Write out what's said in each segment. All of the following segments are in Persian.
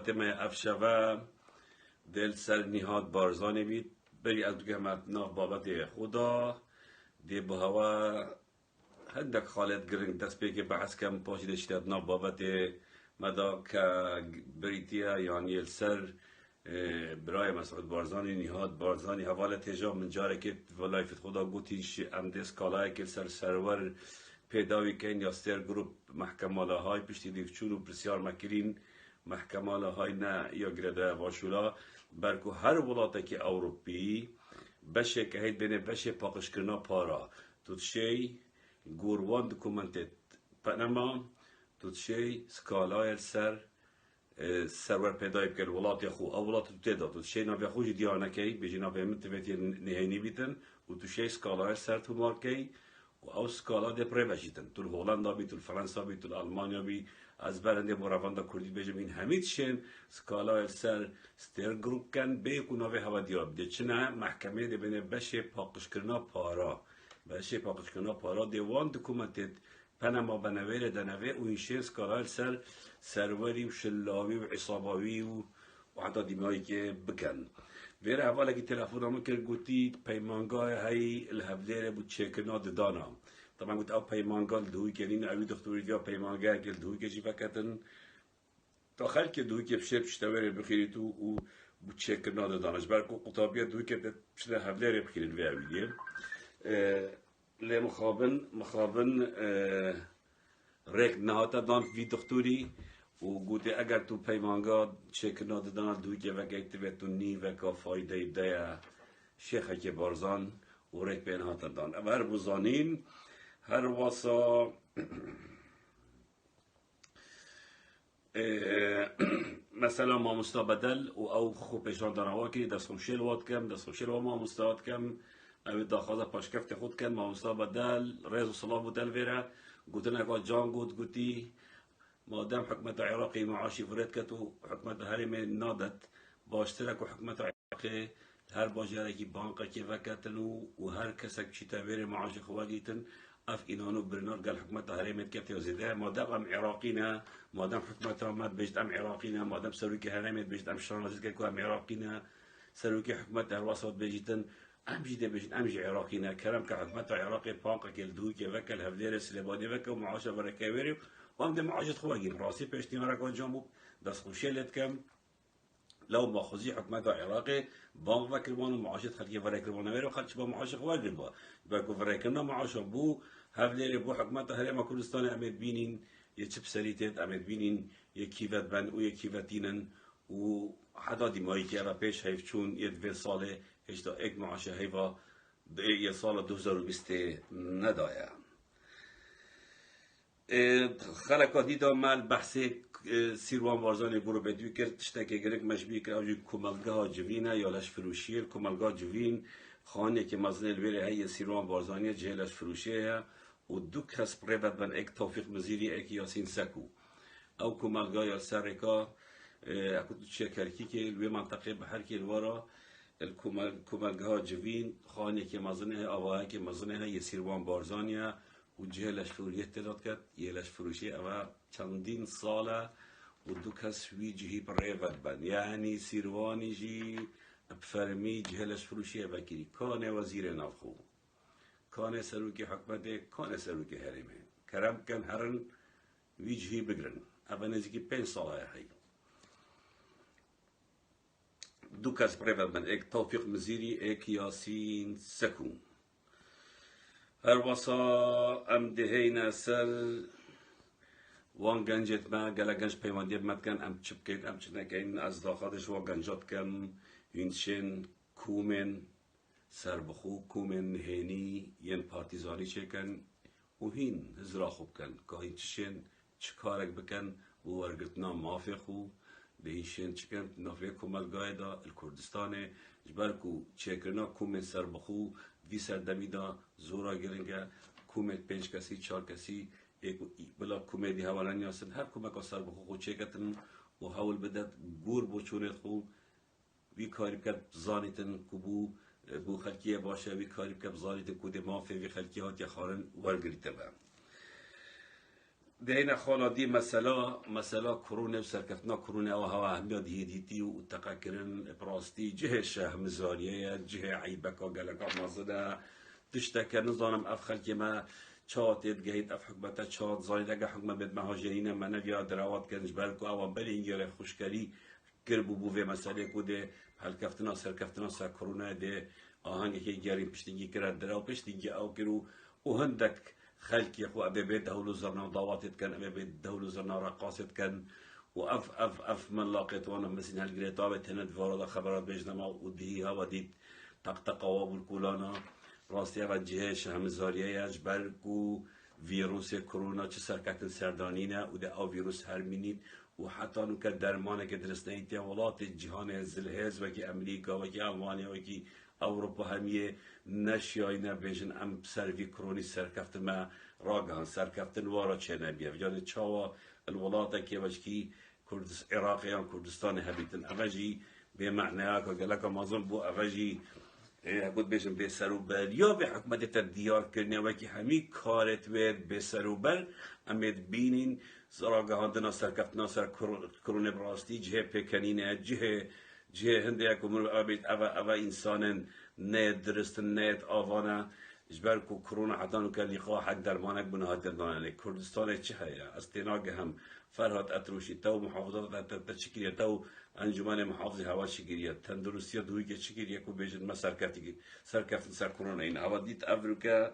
بابت ما افشوه دل سر نهاد بارزانی بید بری از دوگه ناف بابت خدا دی به هوا هندک خالد گرنگ دست بی که بحث کم پاشیده شدید ناف بابت مدا که بریتیا یعنی سر برای مسعود بارزانی نهاد بارزانی حواله تجا من جاره که ولای فت خدا گوتیش ام دست کالای که سرور پیداوی کن یا ستر گروپ محکماله های پشتی دیفچون و پرسیار مکرین محکماله های نه یا گرده واشولا برکو هر ولاته که اوروپی بشه که هید بینه بشه پاکش کرنا پارا توتشی گوروان دکومنتت پنما توتشی سکالای سرور پیدای بکر ولات خو او ولات تو تدا تو شی ناوی خوش دیانه کی بجی ناوی متوتی نهینی بیتن و تو شی سکالای سر تو مارکی و او سکالا ده پره بشیتن تو هولندا بی تو فرانسه بی تو آلمانیا بی از برنده مراوندا کردی بجم این همید شین سکالای سر ستر گروپ کن به کو ناوی هوا دیاب ده چنه محکمه ده بینه بشه پاکش کرنا پارا بشه پاکش کرنا پارا دیوان دکومنتت پنما بنویره دنوی و این شین سکالای سروری و شلاوی و عصاباوی و حتی دیمایی که بکن ویره اولا که تلفون همون کرد گوتی پیمانگاه های الهفلره بود چکرنا دانا طبعا گوت او پیمانگاه دوی کنین اوی دختوری دیا پیمانگاه که دوی که جیفه کتن تا خل که دوی که بشه پشتوره بخیری تو و بود چکرنا دانش برکو قطابیه دوی که بشه هفلره بخیرین وی اوی دیم لی مخابن ریک نهاتا دان وی دختوری و گوته اگر تو پیمانگاه چکرنا دادن دوی که وقتی به تو نی و که فایده ایده شیخه که بارزان و ریک بین هاتا دان اما هر بزانین هر واسا مثلا ما مستبدل و او خوب پیشان دانوا که دست خوشیل واد کم دست خوشیل و ما مستعد کم او داخل پاشکفت خود کن ما مستبدل ریز و صلاح بدل ویره گوتن اگه جان گوتی مادام حكومة عراقي معاشي فريد كتو حكومة هرمي نادت باشترك وحكومة عراقي هر باجركي بانقا كي فكتنو وهر كسك شي تابيري معاشي خواجيتن اف انانو برنار قال حكومة هرمي كتو زيده مادام ام عراقينا مادام حكومة رامات بيجت ام عراقينا مادام سروكي هرمي بيجت ام شرانازيت كو ام عراقينا سروكي حكومة الوسط بيجتن ام جيده بيجت ام جي عراقينا كرم كحكومة عراقي بانقا كيلدوي كي فكل هفدير سليباني فكل معاشا بركاويري وام ده معاشت خواهیم راستی پیشتیان را کن جامو دست خوشی لد کم لو ما خوزی حکمت عراقی بانق و کربان و معاشت خلقی ورای کربان نویر و خلقش با معاش خواهیم با که ورای کرنا معاش بو هفلیری بو حکمت هرم کردستان امید بینین یه چپ سریتت امید بینین یه کیفت بند و یه کیفتینن و حدا دیمایی که اما پیش هیف چون یه دوی ساله هشتا ایک معاش هیفا یه سال 2020 ندایا خلق دیدا مال بحث سیروان بارزانی برو بدوی کرد تشتکی گرگ مشبیه کرد اوجی کمالگاه جوینه یا لش فروشیر کمالگاه جوین خانه که مزنه الویره هی سیروان بارزانی جهلش فروشیه و دو کس قریبت بن ایک توفیق مزیری ایک یاسین سکو او کمالگاه یا سرکا اکو چه کرکی که لوی منطقه بحر که الوارا کمالگاه جوین خانه که مزنه آواه که مزنه هی سیروان بارزانیه و جهلش فروشی تعداد کرد یهلش فروشی اما چندین ساله و دو کس وی جهی پریفت بند یعنی سیروانی جی بفرمی جهلش فروشی وکیلی کانه وزیر نافخو کانه سروکی حکمته کانه سروکی حرمه کرم کن هرن وی جهی بگرن اما نزدیکی 5 ساله هی دو کس پریفت بند ایک توفیق مزیری ایک یاسین سکو هر واسا ام دهینا سر وان گنجت ما گلا گنج پیماندی بمد کن ام چپ کن ام چنه کن از داخلش وان گنجات کن هینشن کومن سربخو کومن هینی ین پارتیزانی چکن و هین هزرا خوب کن که هین چشن چکارک بکن و ورگتنا مافی خو دهیشن چکن نافی کمالگاه دا الکردستان جبرکو چکرنا کومن سربخو وی سردمی دا زورا گرنگه کومت 5 کسی 4 کسی ایک بلا کومدی حوالن یاسن هر کومک سر بخو خود چکتن و حول بدت گور بچونت خو وی کاری کرد زانیتن کبو بو خلکیه باشه وی کاری کرد زانیتن کود مافی وی خلکیات یا خارن ورگریته با دهينا خالدي مسألة كورونا وسركتنا كورونا وهوا هم يديتي وتقكرن براستي جهة شهم زارية جهة عيبك وقالك مازدا تشتكى نظام أفخل كما شاطت جهيد أف حكمة شاط زايد أجا حكمة بيت مهاجرين ما نبي دراوات كنج بالكو أو بلي إنجيل خوشكري كربو بوفي مسألة كده هل كفتنا سر كورونا ده آهنگ که گریم پشتیگی کرد درا و پشتیگی او کرو و هندک خلقی خو ابي بيت دهولو زرنا ضواتت كان ابي بيت دهولو زرنا رقاصت كان اف من لاقيت وانا مسين هالجريتا تهند فاردا خبرات بيجنما وديها وديت طقطقه وبالكولانا راستي اول جهش هم زاريه جبركو فيروس كورونا چه سرکتن سردانینه و ده او ویروس هر مینید و حتی نو که درمانه که درست نیتی ولات جهان زلهز و که امریکا و که آلمانیا و که اوروپا همیه نشیاینه بیشن ام سروی کرونی سرکفت ما راگان سرکفتن وارا چه نبیه یعنی چاوا الولات که وشکی عراقیان کردستان هبیتن اوجی به معنی که گلک مازن بو اوجی هقول بيجن بسروبال يا بحكمة الديار كرنا وكي همي كارت ويد بسروبال أمد بينين زراجة هندنا سركفت ناصر كورونا براستي جه بكنينة جه هندي أكمل أبيت أبا إنسان نت درست نت آوانا جبركو كورونا حتى كان لقاء حق درمانك بنهاد الدنيا كردستان چه هيا استناجه هم فرهاد أتروشي تو محافظات تشكيلية تو انجمن محافظ هوا شگیریه تندرستی دوی که شگیریه کو بیشتر ما سرکفتن سر کرونا این هوا دیت افریقا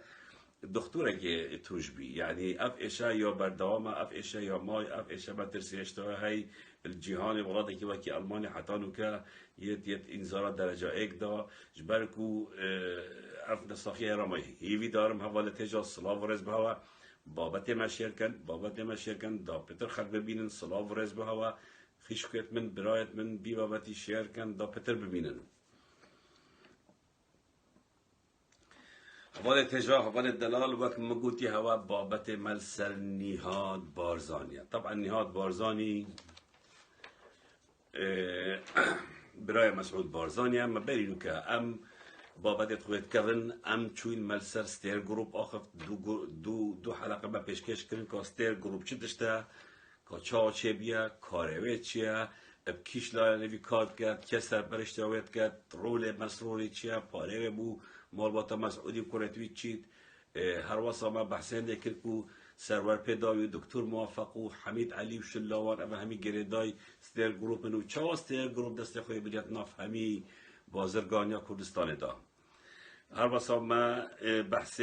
دکتره که توش بی یعنی اف اشیا یا بردوام اف اشیا یا مای اف اشیا با ترسیشتو های الجهان ولادی که وکی آلمانی حتی نوکا یت انذار درجه یک دا جبرکو اف نصافیه رامای هیوی دارم حواله تجا صلاح ورز بهوا بابت ما شرکن دا پتر خلق ببینن صلاح ورز بهوا خیشکت من برایت من بی بابتی شیر کن دا پتر ببینن حوال تجاه حوال الدلال وقت مگوتی هوا بابت ملسر نهاد بارزانیه طبعا نهاد بارزانی برای مسعود بارزانیه ما برینو که ام بابت خویت کردن ام چوین ملسر ستیر گروپ آخف دو حلقه با پیشکش کردن که ستیر گروپ چی داشته که چه بیا کاروه چیه اب کیش لایه کار کرد که سرپرشت رویت کرد رول مسروری چیه پاره بو مالباتا مسعودی کرتوی چید هر واسه ما بحثین دیگر کو سرور پیداوی دکتر موافق و حمید علی و شلاوان اما همی گریدای ستیر گروپ نو چه ستیر گروپ دست خوی بلیت ناف همی بازرگانیا کردستان دا هر واسه ما بحث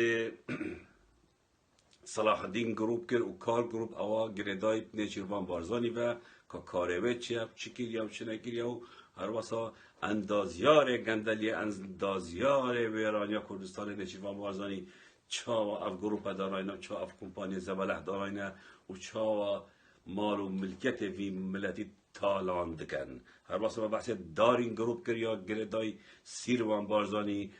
صلاح الدین گروپ کر و کار گروپ اوا گریدای نیچیروان بارزانی و که کاروه چیه چکیریا و چنکیریا و هر واسه اندازیار گندلی اندازیار ویرانیا کردستان نیچیروان بارزانی چاوا اف گروپ داراینا چاوا اف کمپانی زباله داراینا و چاوا مال و ملکت وی ملتی تالاند کن هر واسه ما بحث دارین گروپ کریا گریدای سیروان بارزانی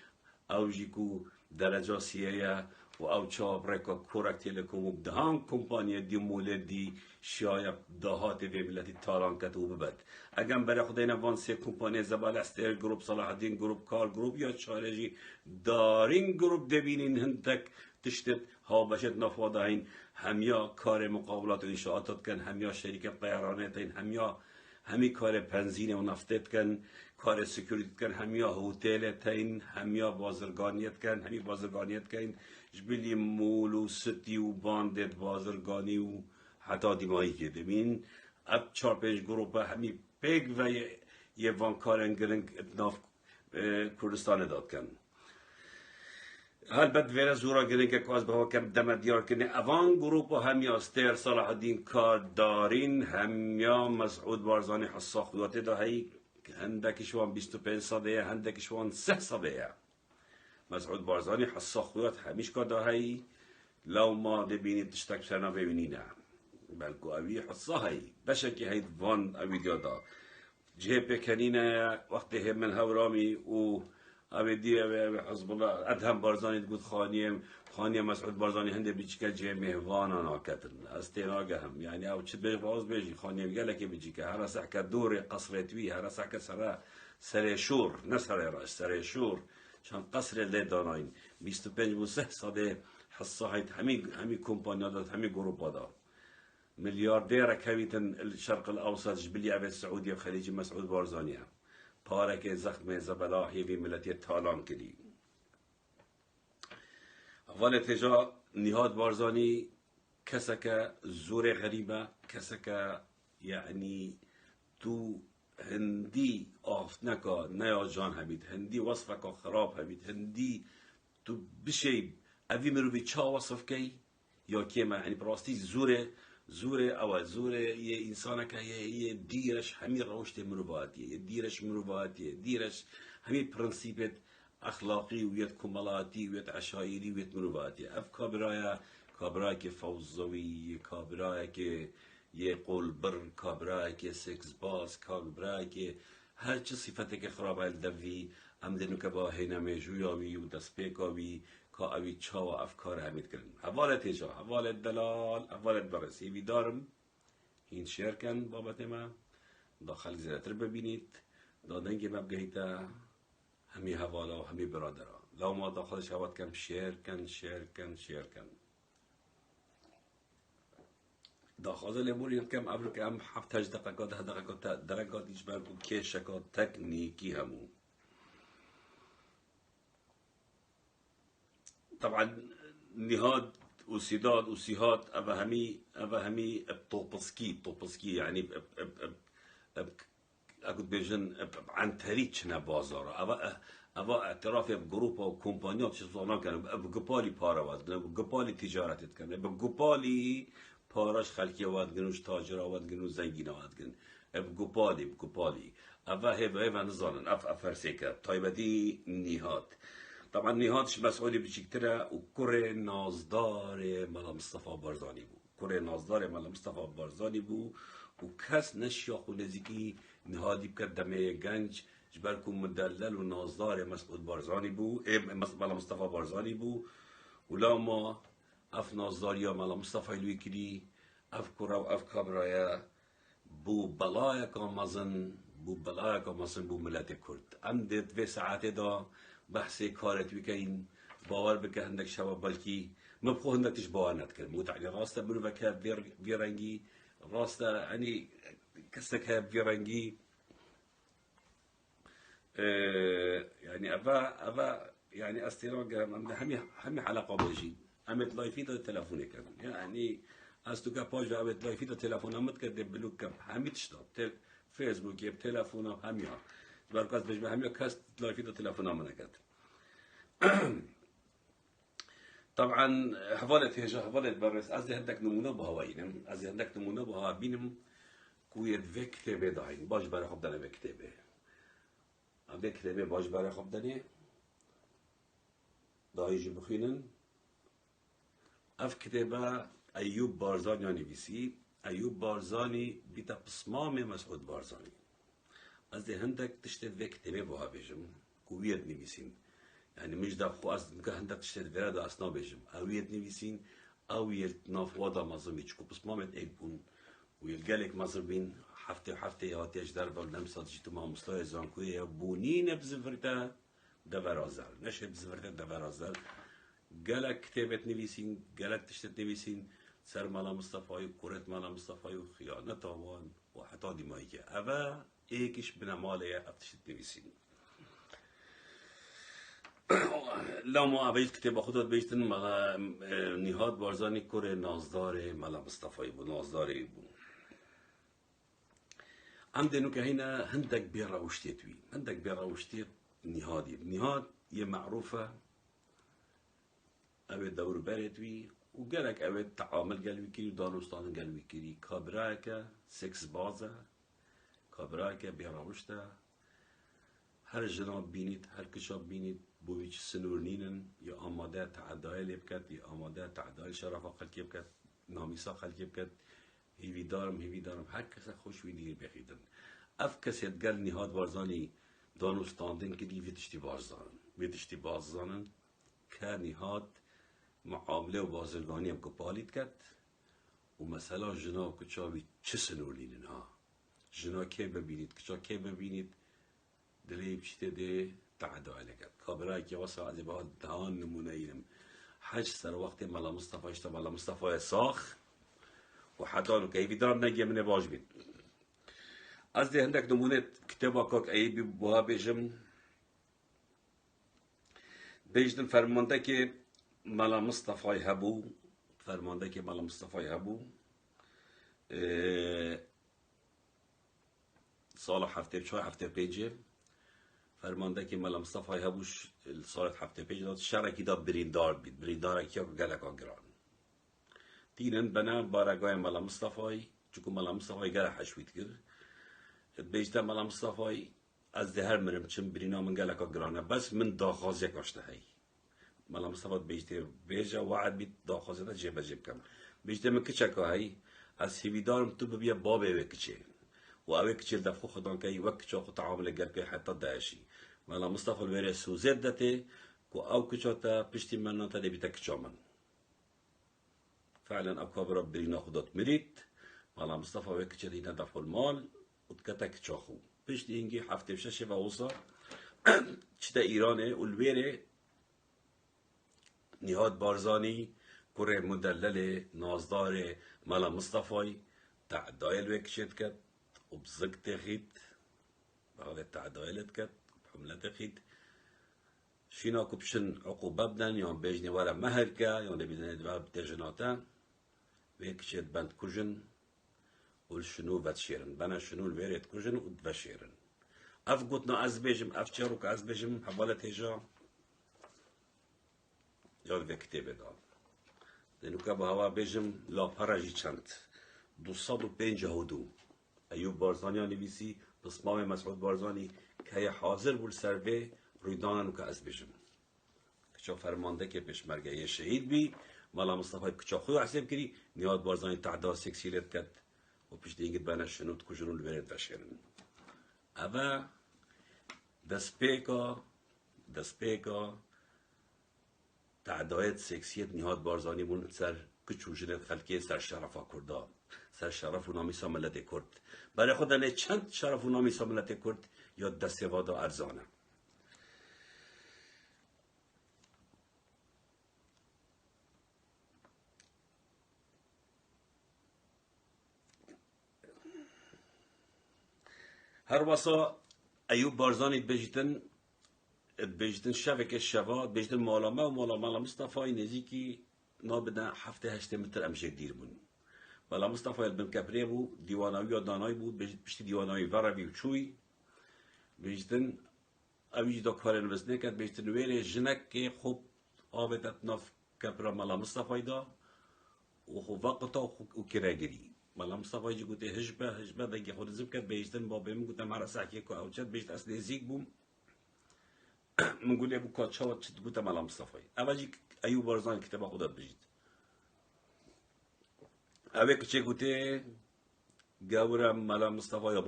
اوجی کو درجه سیه و او چاب رکا کورک تلکوم و دهان کمپانی دی مولدی شاید دهات وی ملتی تالان کتو ببد اگر برای خدای نوان سه کمپانی زبال استر گروپ صلاح الدین گروپ کار گروپ یا چارجی دارین گروپ دبینین هندک تشتت ها بشت نفاده این همیا کار مقابلات و انشاءاتت کن همیا شرکت طیرانت این همی کار بنزین و نفتت کن کار سکیوریتی کن همیا هتلت این همیا بازرگانیت کن جبلی مول و ستی و باندت بازرگانی و حتی دیمایی که دمین اب 4-5 گروه همی پیگ و یه وانکارن گرنگ ناف کردستان داد کن هل بد ویره زورا گرنگ که از بها کم دم دیار کنه اوان گروه همیا استر صلاح الدین کار دارین همیا مسعود بارزانی حسا خودواته دا هی هندکشوان 25 ساله هندکشوان 3 ساله مسعود بارزانی حسا خودت همیش که دا هی لو ما دبینید تشتک سرنا ببینینه بلکو اوی حسا هی بشکی هید وان اوی دیادا جه بکنینه وقتی هم من هورامی و اوی دی حزب الله ادهم بارزانی گود خانی مسعود بارزانی هنده بیچکه جه مهوانا کتن از تیناگه هم یعنی او چه بیش باز بیشی خانی گله که بیچکه هر سحک دور قصرتوی هر سحک سر شور نه سر راش سر شور چون قصر لیداناین 25 و 3 ساله حسا هید همی کمپانیا داد همی گروپا داد ملياردير كويتن الشرق الأوسط جبلي أبي السعودية وخليج مسعود بارزانية بارك زخم زبلا هيفي ملتي تالان كدي أول تجا نهاد بارزاني كسك زور غريبة كسك يعني تو هندي آفتنكا نيا جان هبيت هندي وصفك خراب هبيت هندي تو بشي أبي مروي تشا وصف كي یا کیما یعنی براستی زوره او زوره یه انسان که یه دیرش همین روشت مروباتیه یه دیرش مروباتیه دیرش همین پرنسیپت اخلاقی و یت کمالاتی و یت عشایری و یت مروباتیه اف کابرای که فوزوی کابرای که یه قول بر کابرای که سکس باز کابرای که هر چه صفتی که خرابه الدوی امدنو که با هینمه جویاوی و دستپیکاوی که اوی چا و افکار همید کرن حوالت ایجا حوالت دلال حوالت برسی بیدارم این شیر کن بابت ما داخل زیرتر ببینید دادنگی مبگهیتا همی حوالا و همی برادرها لو ما داخلش حوالت کن شیر کن داخل لیموری کم ابرو که هم 7 دقیقات 10 دقیقات درجات ایش برگو که شکات تکنیکی همون طبعا نهاد وسيداد وسيهات أبا همي طوبسكي يعني أقول بيجن عن تاريخنا بازار أبا اعتراف بجروب أو كومبانيات شو صارنا كانوا بجبالي بارا وادنا بجبالي تجارة كانوا بجبالي باراش خلقي وادجنوش تاجر وادجنو زنجين وادجن بجبالي أبا هيبا نظرنا أفرسيكا طيب دي نهاد طبعا نهادش مسئولی بچیکتره و کره نازدار ملا مصطفى بارزانی بود کره نازدار ملا مصطفى بارزانی بود و کس نشیاخ و نزیکی نهادی بکرد دمه گنج جبر کن مدلل و نازدار مسعود بارزانی بود ملا مصطفى بارزانی بود و لاما اف نازداریا ملا مصطفى لوی کری اف کره و اف کابرایا بو بلای کامازن بو ملت کرد ام دید و ساعت دا بحثی کارت بکن باور بکن هندک شباب بلکی مبخو هندک تش باور نتکرد موت يعني راسته منو بكها بيرنجي راسته يعني كسكها بيرنجي يعني أبا يعني استيران همي حلقة بيجي أمت لايفيدا التلفون كمان يعني أستوكا باج أمت لايفيدا التلفون أمت كده بلوك كم همي تشتغل فيسبوك يب تلفون هميها بركات بيجي هميها كاست لايفيدا التلفون أمنا كده طبعا حفالة برس أزي هندك نمونه بهواينم أزي هندك نمونه بها بينم كويت في كتابة داين باش برا خبدنا في كتابة في كتابة باش برا خبدنا دايجي بخينن اف كتابة أيوب بارزاني يعني بيسي أيوب بارزاني بيتا بصمام مسعود بارزاني أزي هندك تشتت في كتابة بها بيجم كويت نبيسين يعني مش ده خو أصلا كه هندك تشتت في هذا أصلا بيجم أويت نبيسين أويت نافوادا مازم يشكو بصمامت إيجبون ويلقالك مازم بين حفتة يهاتي أجدار بالنمسات جيتو مع مصلاي زانكوية بونين بزفرتا دفرازل نشي بزفرتا دفرازل قالك كتابة نبيسين قالك تشتت نبيسين سر مالا مصطفى وكورت مالا مصطفى وخيانة طوان وحتى دي مايكا أبا إيكش بنا ماليا أبتشت نبيسين لو ما أبيت كتاب خودت بيجتن مغا نهاد بارزاني كوري نازدار مالا مصطفى بو نازدار بو عندنا كهنا هندك بيرا وشتيتوي هندك بيرا وشتيت نهاد معروفة أبي دور بارتوي وقالك أبي تعامل قالوا كيري دانوستان قالوا كيري كابراكا سكس بازا كابراكا بيرا وشتا هر جناب بينيت هر كشاب بينيت بويش سنورنينن يا آماده تعداي لبكت يا آماده تعداي شرفا خلقي بكت ناميسا خلقي بكت هيوي دارم هر کس خوش ويدير بخيدن اف کس يتقال نهاد بارزاني دانوستاندن كدي ويتشتي بازانن كنهاد معامله و بازرگانی هم کپالیت کد و مثلا جنا کچاوی چه سنورلینن ها جنا که ببینید کچا که ببینید دلی بشته ده تعدا لکد کابرای که واسه عزی با دهان نمونه اینم حج سر وقت ملا مصطفى اشتا ملا مصطفى ساخ و حدانو که ایوی دارم نگیه من باش بید از ده هندک نمونه کتابا کاک ایبی بوها بیجدن فرمانده که ملا مصطفی هبو فرمانده که ملا مصطفی هبو سال هفته پیجه فرمانده که ملا مصطفی هبوش سال هفته پیج داد شرکی داد بریندار بید بریندار کیا گلکا گران تینن بنا بارگاه ملا مصطفی چون ملا مصطفی گله حشوید کرد بیجده ملا مصطفی از دهر مرم چم برینا من گلکا گرانه بس من داخازه کاشته هی ملا مصطفی بیجده بیجا وعد بید داخازه دا جیب جیب کم بیجده من کچه که هی از هیویدارم تو ببیا بابه وکچه و اوه کچه دفخو خدان که وکچه خود تعامل گل که حتی داشی ملا مصطفی الویره سوزید داته که او کچه تا پشتی من نتا لیبیتا کچه من فعلا أكبر برينا خدات مريت مع مصطفى وكتشر هنا دفع المال وتكتك تشاخو بيش دينجي حفته بشاشة ووصا چتا إيرانه والويره نهاد بارزاني كره مدلل نازدار مالا مصطفى تعدايل وكشت كت وبزق تخيت بعد تعدايلت كت بحملة تخيت شينا كبشن عقوبة بدن يعني بيجني ورا مهركا يعني بيجني دواب تجناتا ويكشت بند كوجن والشنو بتشيرن بنا شنو الويرت كوجن ودبشيرن اف قطنا از بيجم اف چاروك از بيجم حوالة هجا ياد في كتابه دا لانو که با هوا بيجم لا پراجي چند 252 ایوب بارزانی نویسی بسمام مسعود بارزانی که حاضر بود سروه رویدانن که از بيجم کچا فرمانده که پشمرگه شهید بی مالا مصطفى کچا خود حساب کری نیاد بارزانی تعدا سکسیلت کد و پیش دیگه بنا شنود کجنو الویرت وشیرن اما دسپیکا تعدایت سکسیت نیاد بارزانی بون سر کچوجنت خلقی سر شرفا کردا سر شرف و نامی ساملت کرد برای خودن چند شرف و نامی ساملت کرد یا دستوادا ارزانه هر واسا ایوب بارزانی بجتن شبکه شوا بجتن مالامه و مالا مصطفی نزیکی نابدن 7-8 متر امشه دیر بون مالا مصطفی البن کبره بو دیواناوی و دانایی بود بجت دیواناوی وروی و چوی بجتن اویج دا کار نوزنه کرد بجتن ویره جنک که خوب آبدت ناف کبره مالا مصطفی دا و خوب وقتا و کراگری مالا مصطفی جی گوته هجبه دگی خود زب کرد بیشتن با بهم گوته مرا سحکیه که اوچت بیشت از نزیک بوم من گوله بو که چاوت چت گوته مالا مصطفی اوجی ایوب بارزانی کتابا خودت بجید اوه کچه گوته گورم مالا مصطفی یا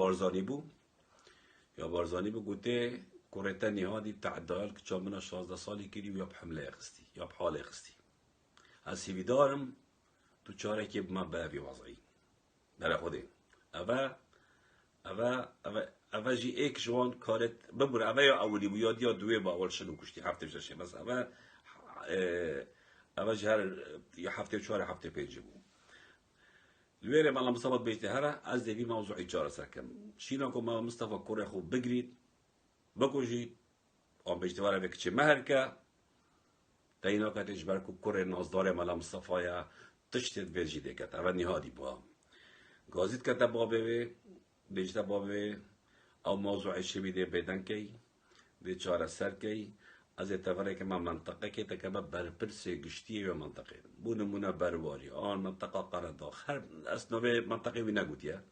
بارزانی بو گوته کرتا نهادی تعدایل که چامنا 16 سالی کری و یا بحمله اخستی یا بحال اخستی از سیوی دارم تو چاره که ما بابی وضعی برای خوده اوه جی ایک جوان کارت ببور اوه یا اولی بو یا دوی با اول شنو کشتی هفته بشه بس اوه جی هر یا هفته چهار هفته پیجی بو لویره مالا مصطفى بیشته هره از دیوی موضوعی چاره سرکم شینا که مالا مصطفى کوره خوب بگرید بکشید آن بیشته وره بکچه مهر که تاینا که تجبر که کوره نازدار مالا مصطفى تشتید ورجیده کت اوه نهادی با گازید کتا بابه بیشتر بابه او موضوع شبیده بدن کی بیچاره سر کی از اتفاقی که من منطقه که تکبر برپرس گشتی و منطقه بو نمونه برواری آن منطقه قرد آخر اسنوه منطقه وی نگوتیه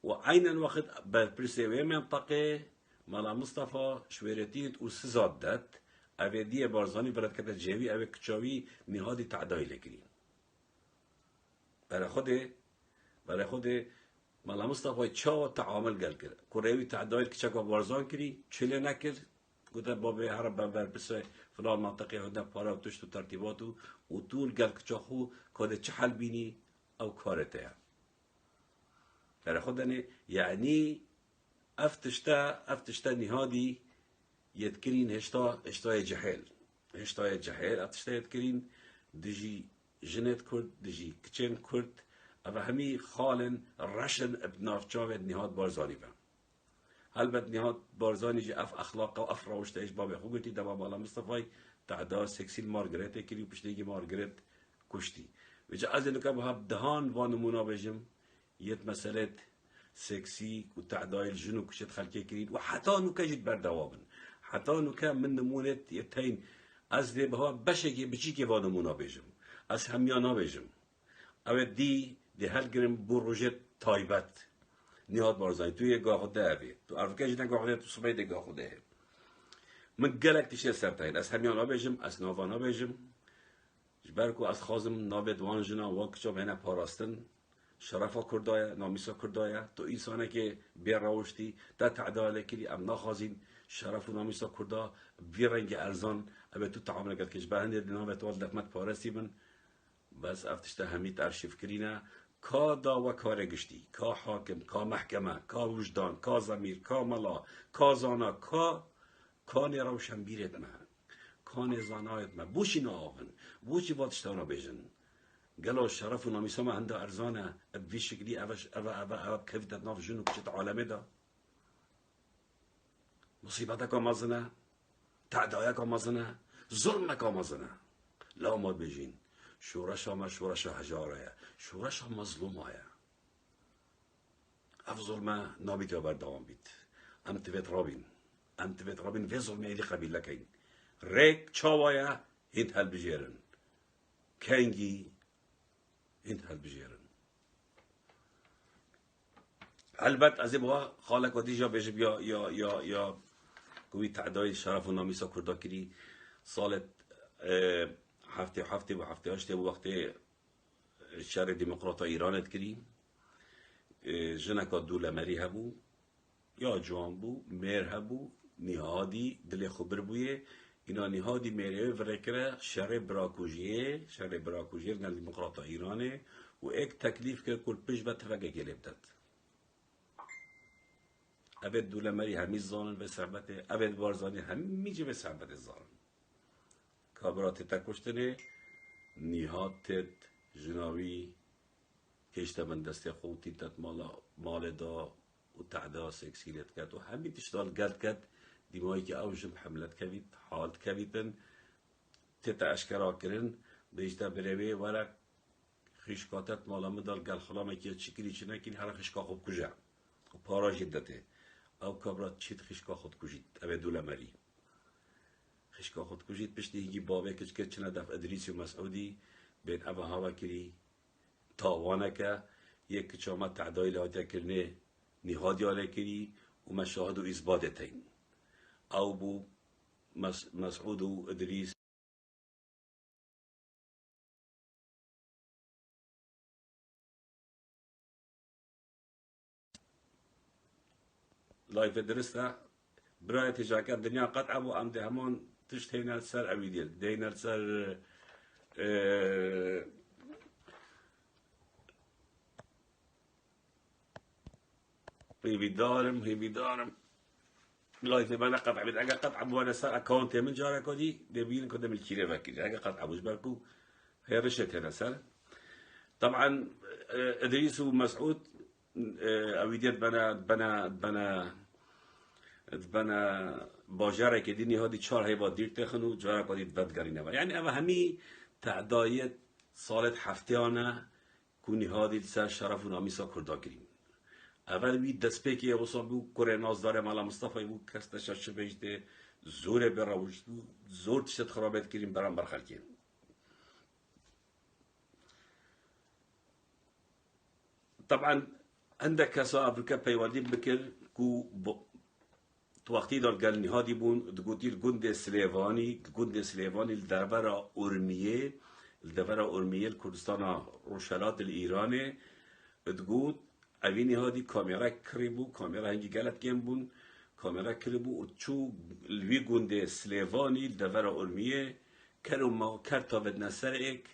و عین وقت برپرس و منطقه مالا مصطفى شویرتیت و سزاد داد اوه دیه بارزانی برد کتا جوی اوه کچاوی نهادی تعدایی لگرین برای خود مالا مصطفى چا تعامل گل کرد کوروی تعدایل که چکا بارزان کری چله نکرد گوته بابه هر بر بسه فلان منطقه هنده پارا و تشت و ترتیباتو و طول گل که چا خو کاده چه حل بینی او کارته برای خود یعنی افتشتا نهادی یدکرین هشتای جهل افتشتا یدکرین دجی جنت کرد دجی کچن کرد اما همی خالن رشن بنافچاوت نهاد بارزانی بم البته نهاد بارزانی جی اف اخلاق و اف روشته اش باب خوب گفتی دبا مالا مصطفی تعداد سکسیل مارگریت کلی پشتیگی مارگریت کشتی و جا از اینو که به دهان وانمونا بجم یت مسئله سکسی و تعداد الجنو کشت خلقی کرید و حتی نو که جد بردوابن حتی نو که من نمونت یتین از دی بها بشکی بچی که وانمونا بجم از همیانا بجم او دی هل گرم بروجت تایبت نهاد بارزانی توی گاه خود اوی تو ارفکه جدن گاه خود تو صبح ده گاه خود من گلک تیشه سرتاین از همیانا بجم از نوانا بجم جبرکو از خازم نابد وانجنا واکچا بینه پاراستن شرفا کردایا نامیسا کردایا تو انسانه که بیر روشتی تا تعداله کلی ام ناخازین شرف و نامیسا کردا بیر رنگ ارزان ابی تو تعامل کرد که جبه هنده دینامه تو دفمت پارستی من بس افتشته همیت ارشیف کرینه کا داوا کار گشتی کا حاکم کا محکمه کا وجدان کا ضمیر کا ملا کا زانا کا روشن بیرت ما کان زانایت ما بوشی ناون بوشی واتشتانا بیجن قالوا الشرف وناميسا ما عنده ارزانه بفي شكلي ابا كيف ناف جنو كشت عالمي دا مصيبتك مازنه تعدايك مازنه ظلمك مازنه لا ما بيجين شورشا ما شورشا هجارة شورشا مظلومة اف ظلمه نابيت يا بردوان بيت ام تبت رابين في ظلمه اللي قبيل لكين ريك تشاوايا هيت هل بجيرن كنجي هيت هل بجيرن البته از با خالق و دیجا بجب یا کوی تعدای شرف و نامیسا کردا کری سالت هفته هاشته و وقت شهر دموکراتا ایرانت کری جنکا دوله مری هبو یا جوان بو میر هبو نهادی دل خبر بویه اینا نهادی میره ورکره شهر براکوژیه نل دموکراتا ایرانه و ایک تکلیف که کل پیش به تفقه گلب داد ابد دوله مری همی زانن به صحبته ابد بارزانی همی جه به صحبت زانن کابرات تکشتنه نیهاتت جناوی کشته من دست خوتی تت مال دا و تعدا سکسیلیت کرد و همی تشتال گرد کرد دیمایی که اوجم حملت کوید حالت کویدن تت اشکرا کرن بیشتر بروی ورک خیشکاتت مالا مدال گل خلامه که چکری چی نکین هر خیشکا خوب کجا و پارا جدته او کابرات چیت خیشکا خود کجید اوه دوله مری خیشکا خود کجید پشتی هنگی بابه کچ که چنه دف ادریسی و مسعودی بین اوه هوا کری تاوانه که یک کچامت تعدای لحاطه کرنه نهادی آله کری و مشاهد و اثباته تین او بو مسعود و ادریس لایف درسته برای تجاکر دنیا قطعه بو ام ده همان تشت هینال سر اوی دیل دینال سر هیوی دارم لایف بنا قطعه بید اگر قطعه بو انا سر اکاونت من جاره کدی دبین کدام الکیره بکری اگر قطعه بوش برکو هی رشت هنا سر طبعا ادریس و مسعود اوی دیل بنا باجره که دینی هادی 4 هیبا دیر تخنو جاره کدی بدگری نبا یعنی اما همی تعدایت سالت هفتهانه کنی هادی سر شرف و نامیسا کردا کریم اول بی دست پیکی وصل بو کره نازدار مالا مصطفی بو کستش شبهجده زور براوش زور تشت خرابت کریم برام برخلکیم طبعا عندك كسا افريكا بيوادي بكر كو وقتی دار قال نهادي بون تقولي الجند سليفاني الدربرة أورمية الكردستان روشلات الإيراني تقول اوی نهادی کامera کریبو کامera هنگی گلت گم بون کامera کریبو و چو الوی گنده سلیوانی دور علمیه کرو ما کرتا ود نسر ایک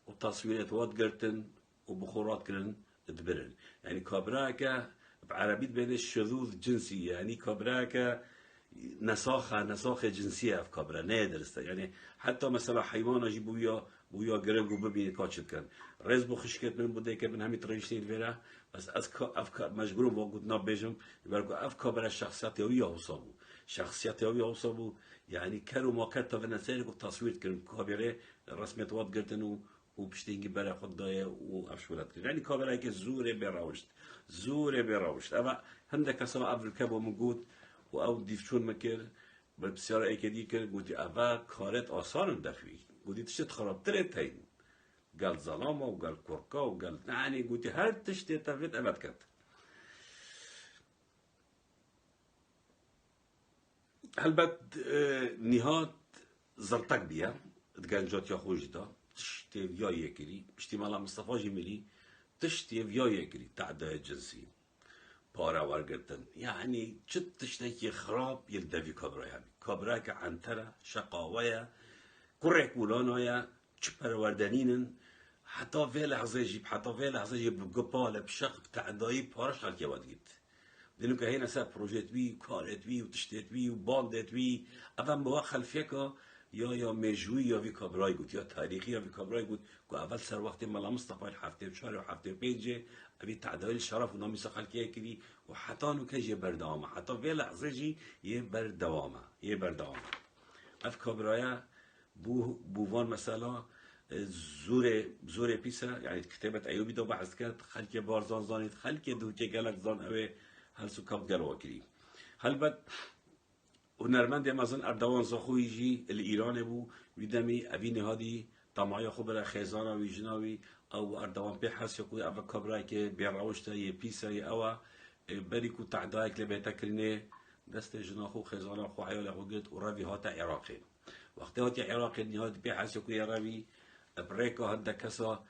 و تصویرات واد گرتن و بخورات کرن ادبرن یعنی کامera که بعربیت بین شذوذ جنسی یعنی کامera که نساخ جنسیه اف کامera نه درسته یعنی حتی مثلا حیوان اجیبو یا بویا گرنگ و ببینید که چه کن رز بو خشکت من بوده که من همین ترایشنید ویرا بس از افکار مجبورم با گوت نابیجم برگو افکار برای شخصیت هوی حسابو شخصیت هوی حسابو یعنی کرو ما کرد تا و نسیر کو تصویر کردن کابره رسمیت واد گردن و بشتینگی برای خود دایه و افشولت کرد یعنی کابره که زوره براوشت اما هنده کسا افریقا با مگود و او دیفچون مکر بسیار ایکدی کرد گویی اول کارت آسان دفعی گویی تشت خرابتره تاین قال ظلامه وقال كركا وقال يعني قلت هل تشتي تفيد أبد كت هل بد نهاد زرتك بيا تجانجات يا خوش دا تشتي فيا يكري تشتي مالا مصطفى جميلي تشتي فيا يكري تعداء جنسي بارا ورقتن يعني شت تشتكي خراب يلدفي كبرا يعني كبرا كعنترة شقاوية كرك ولانايا چپروردنینن حتی في لحظه جيب بقبالة بشق بتاع دايب بارش خلق يواد جيت لأنه كهنا ساب بروجيت بي وكارت بي وتشتيت بي وباندت بي أفهم بوا خلفيك يا مجوي يا في كابراي قلت يا تاريخي يا في كابراي قلت أول سر وقت ملا مصطفى الحفته بشهر وحفته بيجي أبي تعديل الشرف ونامي سخلكيه كذي وحتى إنه كيجي بردوامه حتى في لحظة جي يبردوامه أف كابرايا بوفان مثلا زور پیسا یعنی کتابت ایوبی دو بحث کرد خلک بارزان زانید خلک دو که گلک زان اوه هل سو کاب گلو کری هل بد هنرمند مثلا اردوان زخوی جی ایران بو ویدمی اوی نهادی طمعی خوب برای خیزانا و جناوی او اردوان به حس یکوی او کبرای که بیراوشتا یه پیسا یه او بری کو تعدایک لبیتا کرینه دست جناخو خیزانا خو عیال خو گرد و روی هاتا عراقی وقتی هاتی عراقی نهادی به حس یکوی روی بريكو هدا كسا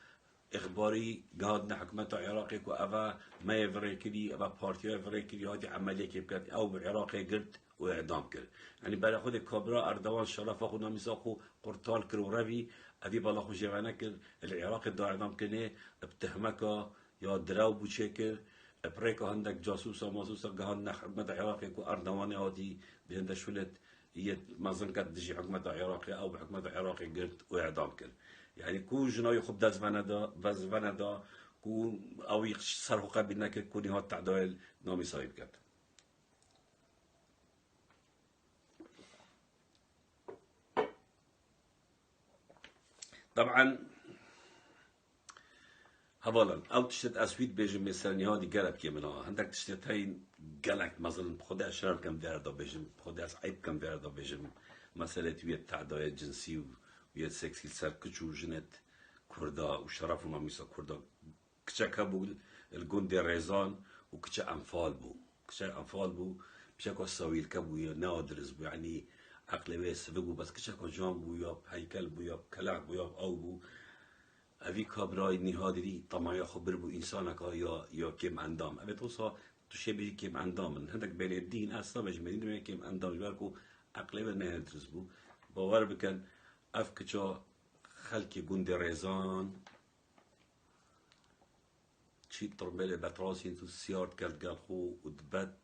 إخباري قادنا حكومة عراقي كو أفا ما يفريكلي أفا بارتيو يفريكلي هادي عملية كيف كانت أو بالعراقي قرد وإعدام كر يعني برا خود كابرا أردوان شرف أخو ناميساقو قرطال كر ورافي أبي بالا خو جيوانا كر العراقي دا إعدام كنه بتهمكا يا دراو بوشيكر بريكو هندك جاسوسا ماسوسا قادنا حكومة عراقي كو أردوان هادي بهندا شولت هي مازن كانت تجي حكومة عراقي أو بحكومة عراقي قرد وإعدام كر يعني كو جناي خب داز فندا كو او يخسر قبل نك كوني هات تعدال نامي صايب كات طبعا هبالا او تشتت اسويد بيجم مثلا نهادي قلب كيمنا عندك تشتت هاي قلق مثلا خد اشرار كم داردا بيجم خد اس عيب كم داردا بيجم مسألة ويا التعداء الجنسي ويا سكسي سر كچو جنت كردا وشرف وناميسا كردا كچا كابو الجندي ريزان وكچا انفال بو بشكل سويل كابو يا نادرز بو يعني عقل بس بگو بس كچا جان بو يا هيكل بو يا كلاك بو يا او بو اوی کابرای نهادی طمعی خبر بو انسانك یا کم اندام اوی توصا تشه بيجي كم اندام هندك بين الدين اصلا مجمدين بين كم اندام جواركو عقل بس نادرز بو باور بكن افكچا خلقي جندي ريزان شي طرمبلة بتراسين تو سيارت كالت قالخو ودبت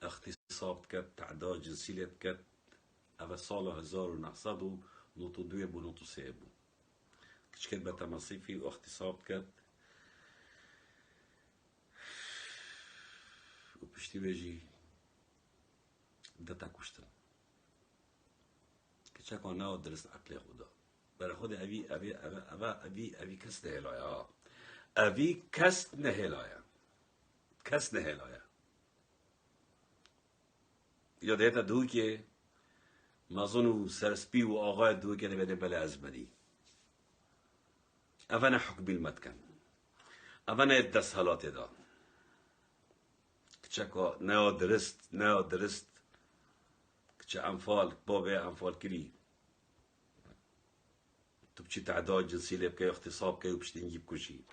اختصاب كت تعداد جنسية كت أفا صالة 1900 نوتو دوية بو نوتو سيبو كش كت بتا مصيفي واختصاب كت وبشتي بيجي دتا كشتن كش كان ناو درس عقلي خدا برای خود اوی کس نهلایا اوی کس نهلایا یاد هتا دو که مازنو سرسپی و آقای دو که نبیده بله ازمنی اونا حکم المتکن اونا دست حالات دا کچکا نیا درست کچه انفال بابه انفال کری تو بچی تعداد جنسی لب که اختصاب که و بشتینگی بکشی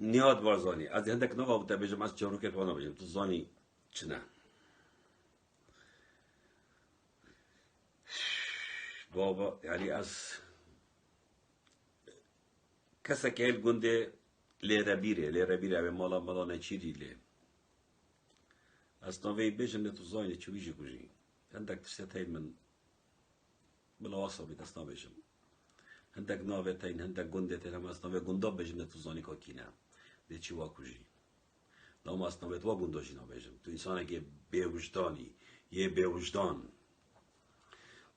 نیاد بارزانی از هندک نقا بوده بجم از چهارو که وانا بجم تو زانی چنه بابا يعني از کسا که هل گنده لیره بیره به مالا نچیری لی از نوی بجم نتو زانی چویجی کجی هندك تشتتين من بالواسطة بتسنا بيجم هندك نافتين هندك جندتين هم أصنافه جنداب بيجم نتوزاني كاكينا ده چی واکوژی لام أصنافه تو گنداشی نبیجم تو إنسانه که بوجدانی یه بوجدان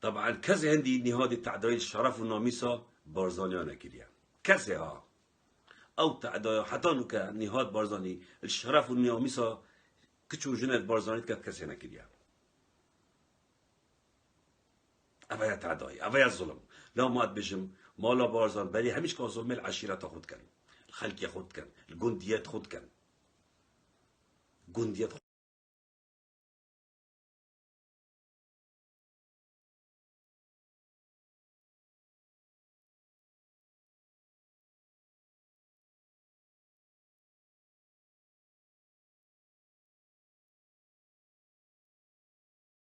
طبعا كذا هندي نهاد التعدايل الشرف والناميسة بارزانيانا كريا كذا ها او تعدايل حتى نو نهاد بارزاني الشرف والناميسة كتشو جنات بارزاني كذا هنا كريا أبايا تعداي أبايا الظلم لا ما بجم مالا بارزان بلي هميش كان ظلم العشيرة تاخد كان الخلق ياخد كان الجنديات خد كان جنديات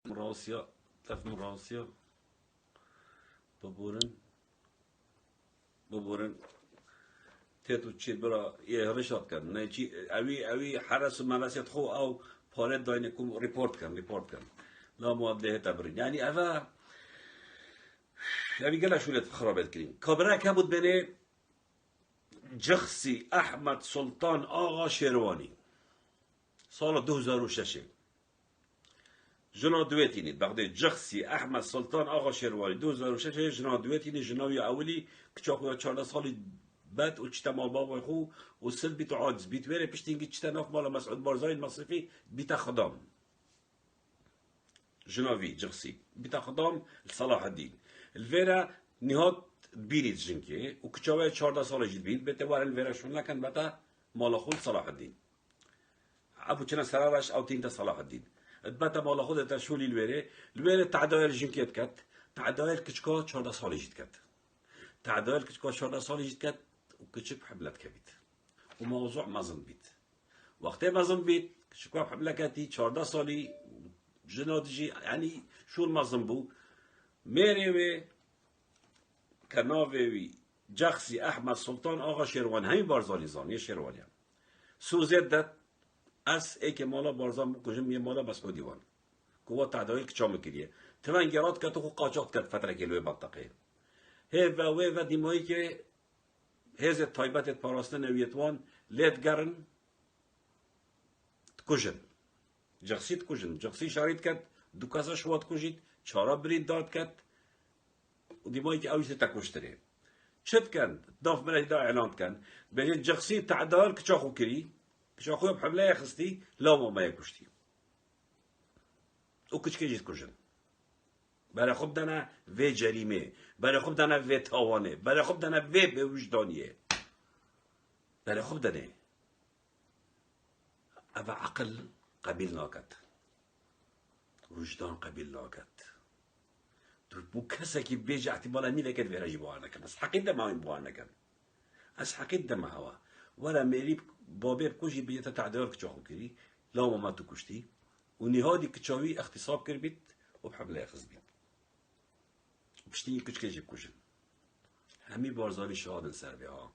مراسيا تف مراسيا ببورن تيتو تشيل برا يهرشات كان نيجي أوي حرس ملاسيت خو أو بارد داينكم ريبورت كان لا مواده تبرين يعني أفا أبي قال شو اللي تخربت كريم كبرى كابود بني جخسي أحمد سلطان آغا شيرواني سال 2006 جنا دويتيني بعد جخسي أحمد سلطان آغا شيرواني 2006 جنا دويتيني جناوي أولي كتشاكو 4 سالي بات وشتا مال بابا خو وصل بيتو عاجز بيت ويري بيشتينجي تشتا ناف مال مسعود بارزاني المصرفي بيتا خدام جنافي جغسي بيتا خدام صلاح الدين الفيرا نهاد بيريت جنكي وكتشاوي 4 سال جديد بيت بتوار الفيرا شون لكن بتا مال خو صلاح الدين ابو تشنا سرارش او تينتا صلاح الدين بتا مال خو تشولي الويري تعدايل جنكيت كات تعدايل كتشكا 4 سال جديد كات تعدايل كتشكا 4 سال جديد كات وكتشك حملات كبيت وموضوع مازن بيت وقتها مازن بيت كتشكوا حملة كاتي 4 سالي جنودجي يعني شو المازن بو ميريوي كناوي جخسي احمد سلطان آغا شيروان همين بارزاني زاني شيروانيان سوزيت دات اس ايك مالا بارزان بكجم مالا بس او ديوان كوا تعدايل كتشام كريه تمن جرات كتو قاچاق كت فتره كيلو منطقه هيفا ويفا ديماي كي هذا الطيبات الباراستن نويتوان ليت قرن تكوجن جغسي تكوجن جغسي شاريت كات دوكازا شوات كوجيت شارا بريد داد كات وديمايك اويس تاكوشتري شت كان ضاف من دا اعلان كان بين جغسي تعدال كشاخو كري كشاخو بحمله خستي لا ما يكوشتي وكش كيجي تكوجن برای خوب دانه و جریمه برای خوب دانه و تاوانه برای خوب دانه و به وجدانیه برای خوب دانه اما عقل قبیل ناکد وجدان قبیل ناکد تو بو کسی که بیجه احتمالا میله کد ویراجی بوار نکن از حقید دم هایم بوار نکن از حقید دم هوا ولا میری بابه بکوشی بیت تعدیل کچاخو کری لا ما تو کشتی و نهادی کچاوی اختصاب کر بیت و بحمله اخذ بیت بشتي كش كيجي بكوشن همي بارزاني شهادن سربيها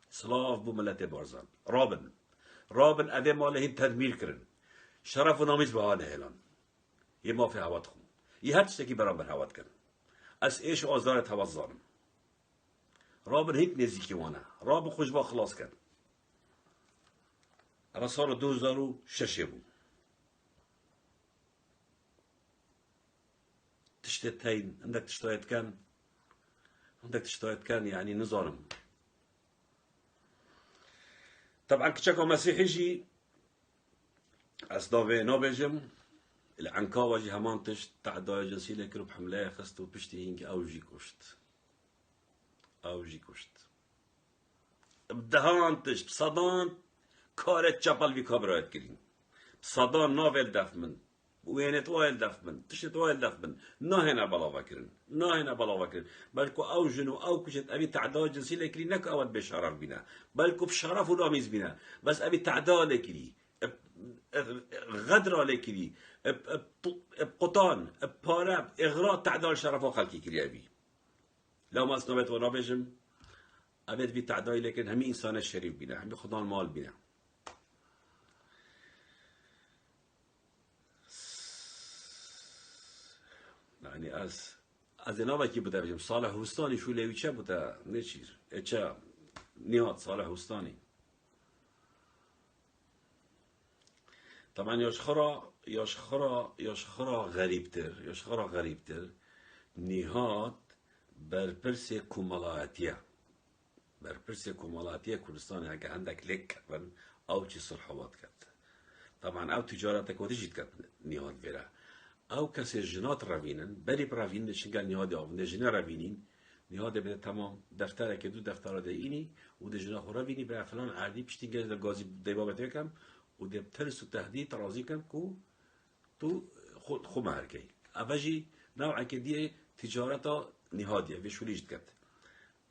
سلاف بو ملت بارزان رابن أدي ماله تدمير كرن شرف و ناميز بهانه هلان يما في هوات خون يهر تشتكي برابر هوات كرن اس ايش آزارت هوات ظالم رابن هيك نزيكي وانا رابن خوش با خلاص كرن اما صار 2006 بو تشتتين عندك تشتايت كان يعني نظام طبعا كتشاكو مسيحي جي أصدافي نوبيجم العنكاوة جي همان تشت تعداء جنسي لكرو بحملة خستو بشتي هينك أو جي كشت بدهان تشت بصدان كارت چپل بي كابرايت كرين بصدان ناويل دفمن وينت وايل دفمن تشت وايل دفمن ناهنا بلا فكرن بلكو او جنو او كشت ابي تعداء جنسي لكري نك اود بشرف بنا بلكو بشرف وناميز بنا بس ابي تعداء لكري غدر لكري بقطان بارب اغراء تعداء شرف خلقي كري ابي لو ما اسنبت ونابجم ابي بي تعداء لكن همي انسان الشريف بنا همي خدان مال بنا يعني از اینا وکی بوده بجم صالح حستانی شو لیوی چه بوده نچیر چه نیاد صالح حستانی طبعا یاشخرا غریبتر نهاد برپرس کومالاتیه کردستان اگه هندک لک کردن او چی صلحوات کرد طبعا او تجارتك وتجد كت نهاد فيرا او كسي جنات رافينن بري برافين شنقال نهاد او نجنا رافينين نهاد بده تمام دفتر که دو دفتر ده اینی و ده جنا رافيني برا فلان عادي بشتي جاز الغازي ديبابت يكم و ده بترس تهديد رازي كم كو تو خو مهركي افاجي نوع كديه تجارتا نهاديه في شو ليجت كت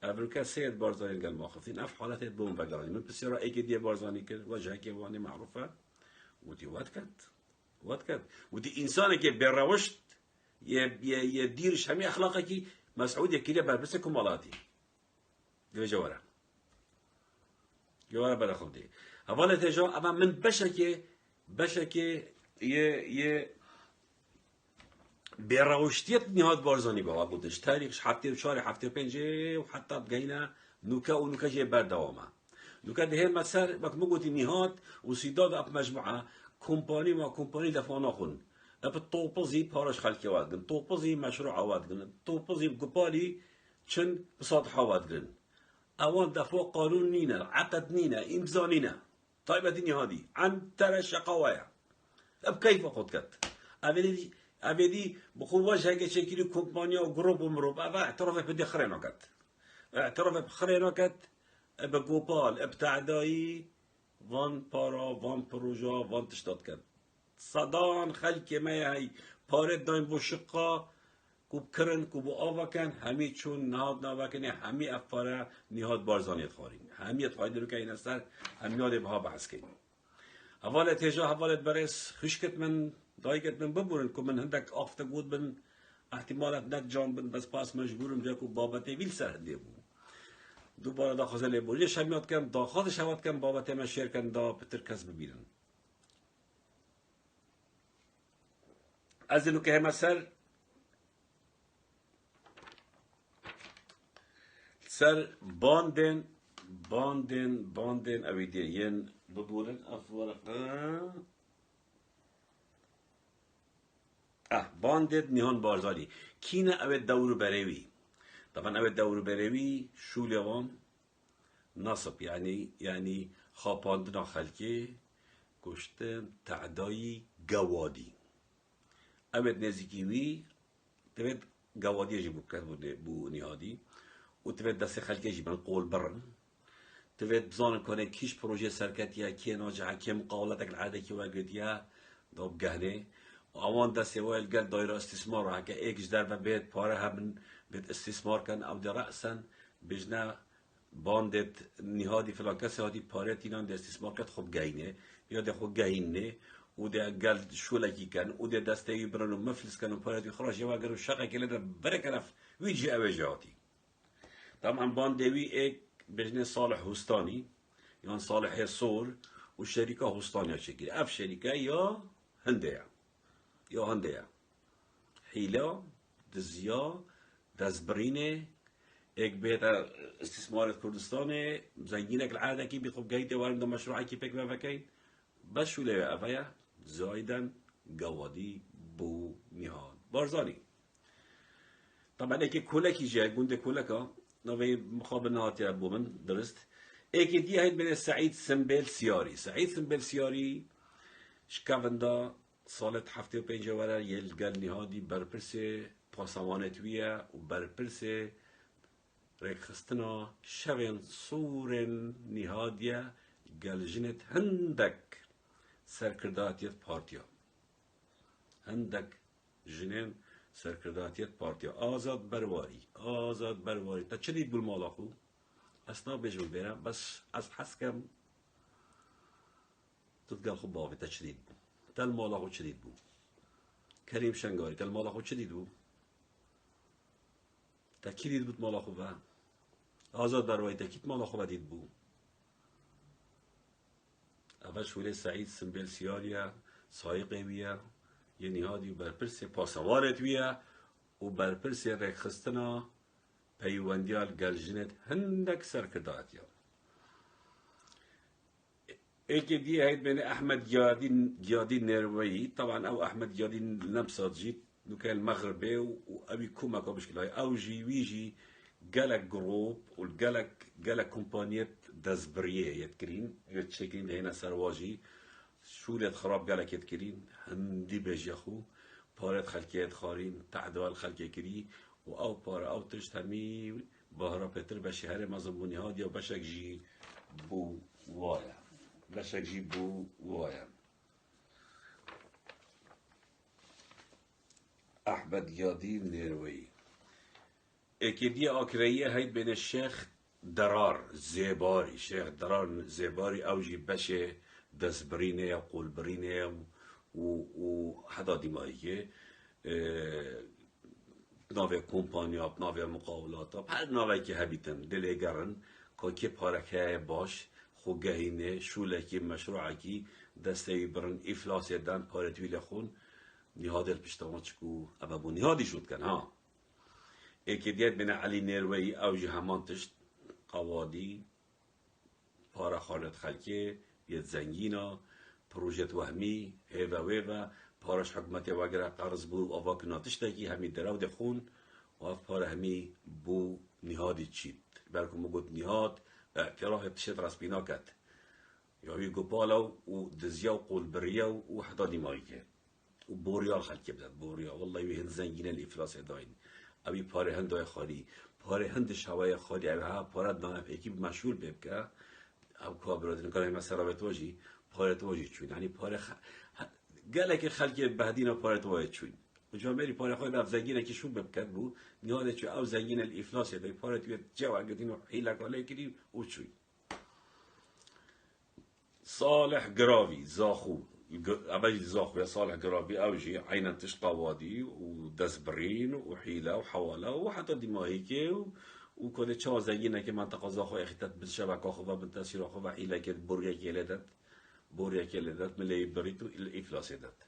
ابروكا سيد بارزاني قال ماخذين اف حالات بوم بقالي من بسيرا اي كديه بارزاني كر وجهه كيواني معروفه ودي وات كات ودي انسانه كي بروشت يديرش همي اخلاقه كي مسعود يكيلي بربسه كمالاتي دي جواره بلا خودي حواله تجا اما من بشكه يه بروشتيت نهاد بارزاني بابا بودش تاريخ هفته و 4 هفته و 5 و حتی بگینا نوكا جي بردوامه نوكا ده مسر وقت موجود نهاد وسيداد اب مجموعه كومباني دفانا خون اب توپزي پارش خلقي وادگن توپزي مشروع وادگن توپزي بقبالي چن بساط وادگن اوان دفاع قانون نينا عقد نينا امضا نينا طيب الدنيا هادي عن ترى شقوايا اب كيف خود كت ابدي بخو وجه هيك شكل كومبانيا وجروب ومروب ابا اعترف بدي خرينو كت اعترف بخرينو كت بقبال ابتعداي وان پارا وان پروژا وان تشتاد کرد صدان خلک ما هی پارت دایم بو شقا کوب کرن کوب آوا کن همی چون نهاد نواکنه همی افاره نهاد بارزانیت خارین همیت خواهی درو که این استر همیاد بها بحث کن حوالت هجا حوالت برس خشکت من دایگت من ببورن که من هندک آفته بود بن احتمالت ند جان بن بس پاس مجبورم جا که بابته ویل سرنده بود دوباره دا خزل بولی شمیات کن دا خودش شواد کن بابت ما شیر کن دا پتر کس ببینن از اینو که همه سر باندن اویدیه ین ببورن افورقه باندد نهان بارزاری کینه اوید دورو بروی طبعا اوید دورو بروی شولیوان نصب يعني خاپاندنا خلقی گشتن تعدایی گوادی اوید نزیکیوی تبید گوادی جیبو کرد بو نهادی و تبید دست خلقی جیبن قول برن تبید بزانن کنه کیش پروژه سرکتیا کی ناجعه کی مقاولتك العاده کی واقعیتیا داب گهنه اوان دست وایل قال دايره استثمار هكا ايكش دربه بيت پاره هم بيت استثمار كان او دي رأسا بجنا باندت نهادي فلان كسي هادي پاره تينان دي استثمار كت خوب گاينه يا دي خوب گاينه و دي قال شولكي كان و دي دسته برنو مفلس كان و پاره دي خراج يوا قالوا شقه كلا در بركنف ويجي اوجاتي طبعا باندوي ايك بجنا صالح هستاني يعني صالح صور والشركه هستانيا شكل اف شركه يا هندية حيلة دزيا دزبرينه اك بيت استثمار كردستان زنجينك العادة كي بيخب جايته وارد مشروعي كي بيك بفكين بس شو ليه افايا زايدا قوادي بو نهاد بارزاني طبعا اكي كولكي جاي قنده كولكا نوي مخابل نهاتي ابو من درست اكي دي هيد من سعيد سنبيل سياري شكافندا سالت هفته و 5 وره یلگل نهادی برپرس پاسمانتویه و برپرس ریخستنا شوین سورن نهادیه گلجنت هندک سرکرداتیت پارتیا هندک جنین سرکرداتیت پارتیا آزاد برواری تا چه دید بول مالاخو اصنا بجمل بیرم بس از حسکم تتقال خب باوی تا چه دید بول تل مالاخو چدید بو کریم شنگاری تل مالاخو چدید بو تا کی دید بود مالاخو و آزاد بروایی تا کیت مالاخو و دید بو اول شوله سعید سنبیل سیاریا سایقه ویا یه نهادی برپرس پاسوارت ویا و برپرسی رکخستنا پیوندیال گلجنت هندک سرکرداتیان ایکی دی هید بین احمد جادی نروی طبعا او احمد جادی نمساد جيت نو كان المغربي وابي كوما بشكل او جي ويجي قالك جروب وقالك كومبانيات دازبريه يتكرين يتشكرين هنا سرواجي شو اللي خراب قالك يتكرين هندي بيجيخو بارت خلكيات خارين تعدوال خلكي كري او بارا او تشتمي بهرا بتر بشهر مزبوني هادي وبشك جي بو وايا بشك جي بو وايا احمد يادي نيروي اكيدية اوكرية هيد بين الشيخ درار زيباري شيخ درار زيباري اوجي بشه دزبرينه وقول برينه وحدا ديمايكي بناوه كومبانيا بناوه مقاولات بهر ناوه که هبیتن دلی گرن که پارکه باش خوگهینه شولکی مشروعکی دسته برن افلاس دن پارتویل خون نهاد الپشتما چکو اما بو نهادی شد کن ها ایکی دیت بین علی نیروی اوجی همان تشت قوادی پارا خالد خلکه یه زنگینا پروژت وهمی هیوه ویوه پارش حکمتی وگره قرض بو آواک ناتشتکی همی دراو ده خون و اف پار همی بو نهادی چید برکو مگود نهاد اعتراف تشت رسبینا کد یا وی گوپالا و دزیا و قول بریا و حدا دیمایکه و بوريال خلكي بدات بوريا والله يهن زنجين الافلاس داين ابي پاره هند خالي پاره هند شوايه خالي ابي ها پاره دانا پيكي مشغول بك او كابرات كان مثلا بتوجي پاره توجي چون يعني پاره قالك خلكي بهدينا پاره توجي چون وجامري پاره خالي اف زنجين كي شو بكت بو نهاده چو او زنجين الافلاس داي پاره تو جو قدينو حيلك عليه كدي وچوي صالح قراوي زاخو أبي زاخ يا صالح قرابي أوجي عينا تشطوادي ودزبرين وحيلة وحوالة وحتى دماغيكي وكل شيء زينا كمنطقة زاخو يا أخي تبت شبكة خفا بالتأثير خفا حيلة كده بوريا كيلدت ملي بريتو الإفلاس دت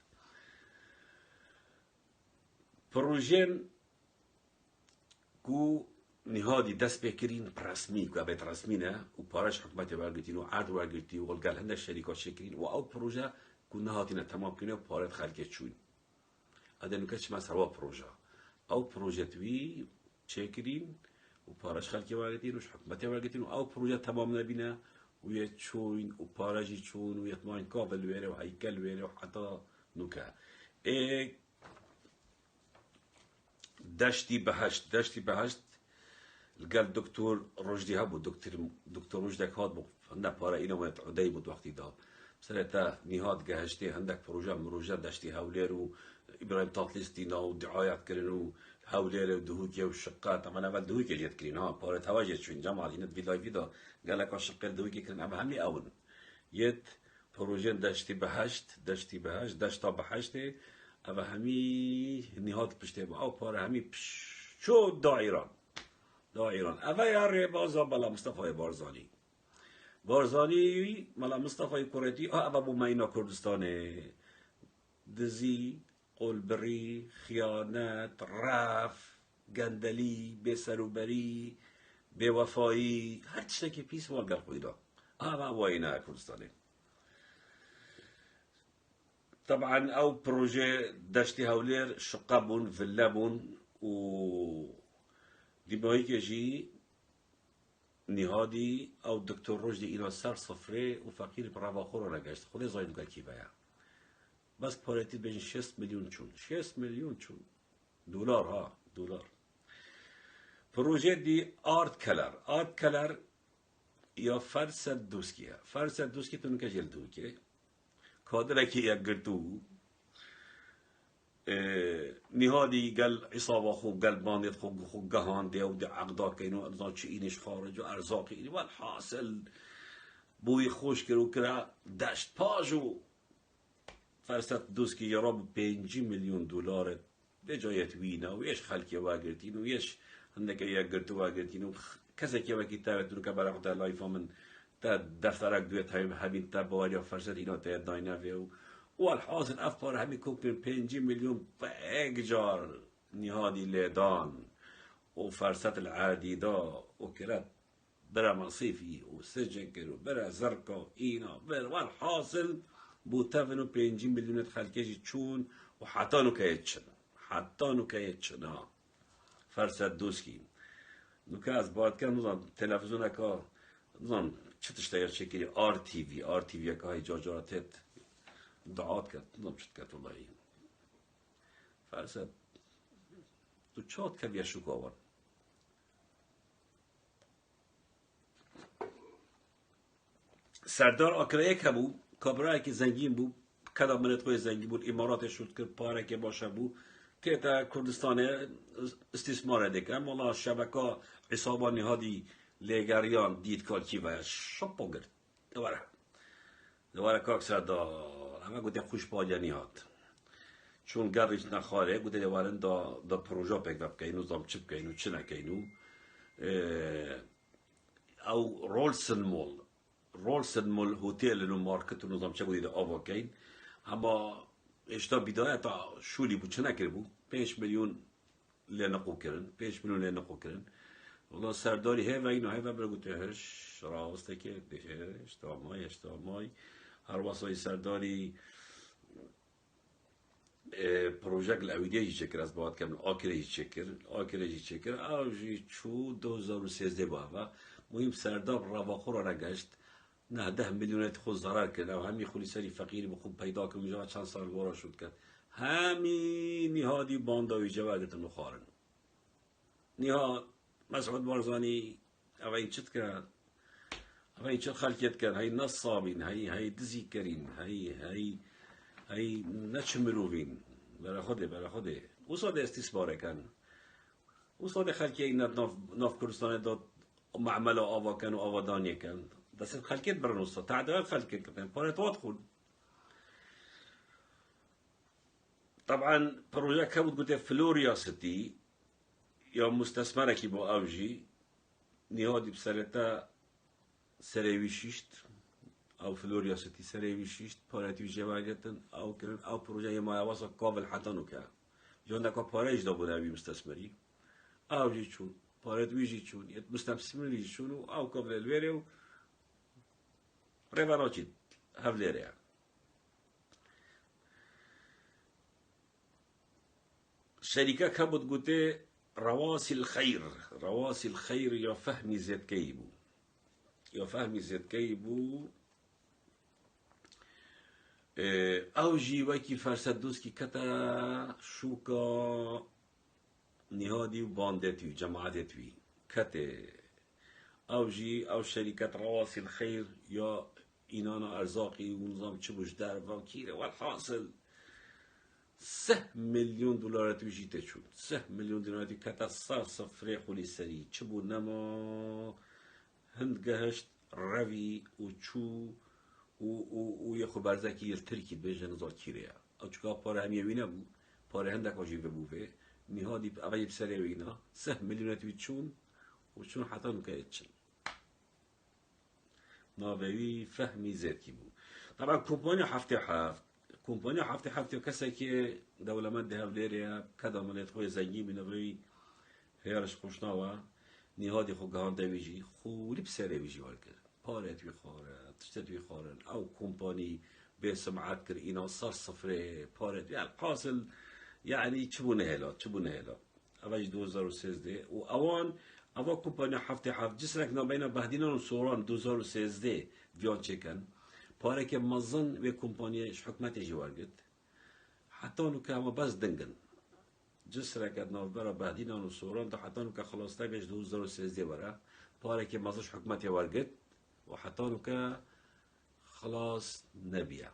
بروجين كو نهادي دست بكرين برسمي كو أبيت رسمينا وبارش حكمتي ورقتين وعاد ورقتي والقال هند الشركات شكرين وأو بروجة كنا هاتينا تمام كنا بارت خلقت شوين هذا نكتش ما سوا بروجة أو بروجة توي شكرين وبارش خلقي ورقتين وش حكمتي ورقتين أو بروجة تمام نبينا ويتشوين وبارجي تشون ويتماين كابل ويره وهيكل ويره وحتى نكا دشتي بهشت قال دكتور رشدي هبو دكتور رشدك هاد بو عندك بارا إنا ويت عدي بود وقتي دا بسرعة نهاد جهشتي عندك بروجة دشتي هاولير إبراهيم تاطليستينا ودعايات كرنو هاولير ودهوكيا والشقات أما أنا دهوكيا جت كرين ها بارا تواجد شوين جماعة هنا فيداي فيدا قال لك الشقة دهوكيا كرين أما همي أون يت بروجة دشتي بهشت دشتا بهشتي أما همي نهاد بشتي أو بارا همي شو دائران اوه یاره بازا ملا مصطفى بارزانی ملا مصطفى كوريتي اوه بو مينا كردستاني دزي قلبري خيانات راف گندلی بسروبری بوفایی هر تشتكي بيس والقل قويدا اوه وينا كردستاني طبعا او بروجي دشتي هولير شقابون فلابون و دماغی که جی نهادی او دکتر رشدی اینا سر صفره و فقیر برواخور رو نگشت خود زاید گل کی بیا بس پارتی بین 6 میلیون چون دلار پروژه دی آرت کلر یا فرصت دوسکی تو نکه جل دوکه کادره که یک گرتو نهادي قال عصابة خو قال بانديت خو قهان دي ودي عقدا كينو أرزاق شيء خارج وأرزاق إني والحاصل بوي خوش كرو كرا دشت باجو فرصت دوسكي يا رب 5 مليون دولار بجاية وينا ويش خلكي واقرتين ويش عندك يقرتو واقرتين كذا كي وكتابة كبر أخذ لايفا من تا دفترك دوت هاي هبين تباريا فرصت إنه تيداينا فيو والحاصل أفكار همي كوبين 5 مليون بأجار نهادي ليدان وفرصة العديدة وكرت برا مصيفي وسجن كرو برا زرقا إينا برا والحاصل بوتافنو بينجي مليون خلقيجي تشون وحطانو كيتشن فرصة دوسكي نوكا از بعد كان نظام تلفزيون اكا نظام چه تشتغل شكلي ار تي في اكا هاي جاجاراتت دعات كت نظام شت كت والله فرصة تو چات كبيا شو كاور سردار آکرایک هبو کابرای که زنگین بو کدام منت خوی زنگین بود امارات شد که پاره که باشه بو که تا کردستان استثمار دکرم والا شبکه عصابه نهادی لگریان دید کار کی و شپا گرد دواره کاک سردار همه گوته خوش باجه نهاد چون گرش نخاره گوته دوارن دا پروژه پک وب که اینو زام چپ که اینو چنه که اینو او رولسن مول هتل و مارکت و نظام چه بودید آوا کین اما اشتا بدايه تا شولی بود چه نکرد بود 5 میلیون لنقو کردن 5 میلیون لنقو کردن والله سرداری ها و اینو ها و برگو تهش راسته که دهش تامای هر واسه سرداری پروژه الاویدیه هیچ چکر از بعد کم آکره هیچ چکر آوجی چو 2013 با مهم سردار رواخو را نگشت نه 10 میلیونت خود ضرر کرد و همی خولی سری فقیری بخون پیدا که اونجا چند سال گورا شد کرد همی نهادی بانداوی جوادت نخارن نهاد مسعود بارزانی اوه این چت کرد اوه این چت خلقیت کرد هی نصابین هی دزی کرین هی نچمروین برا خوده وصاد استثماره کن وصاد خلقی این ناف کردستان داد معمل آوا کن و آوادانی کن دست خلقیت برنوستا تعدیل خلقیت کن پارت وادخل طبعا پروژه که بود گوته فلوريا سيتي یا مستثمره کی با اوجی نهادی بسرتا سریوی شیشت او فلوريا سيتي سریوی شیشت پارتی جوایتن او کرن او پروژه ما واسه کابل حتانو که جون دکا پارج دا بود اوی مستثمری اوجی چون پارت ویجی چون یه مستثمری چون او کابل الویرو ريفانوتشيت هفليريا شركة كابوت قوتي رواسي الخير يا فهمي زيت كيبو اوجي وكي فرسدوسكي كتا شوكا نهادي وباندتي وجماعتي كتا اوجي او شركة رواسي الخير يا إنانا أرزاقي ونظام تشبوش دار وكيرة والحاصل 3 میلیون دلار توی تشون 3 میلیون دلار توی کتا صفر خولی سری چبو نما هند گهشت روی و چو و یه خو برزکی یلترکی بیجن زاکیره او چکا پاره همیه وینه بو پاره هندک آجی ببوه نهادی اوی بسره وینا 3 میلیون توی چون و چون حتی نکایت چن ناوی فهمی زیدکی بو طبعا کمپانی هفته کسی که دولمند هفليريا کدا ملیت خوی زنگی بینوی هیارش خوشناوا نهادی خو گهانده ویجی خولی بسره ویجی والکر پارت وی خاره تشتت وی خارن او کمپانی به سمعت کر اینا صار صفره پارت وی الحاصل يعني چبونه هلا اوج 2013 و اوان کمپانی هفته جسرک نابینا بهدینان و سوران 2013 ویان چکن پاره که مزن و کمپانیش حکمت جوار گد حتی نو که هم بس دنگن جسر که ناف برا بهدینان و سوران تا حتی نو که خلاص بیش 2013 برا پاره که مزنش حکمت جوار گد و حتی نو که خلاص نبیه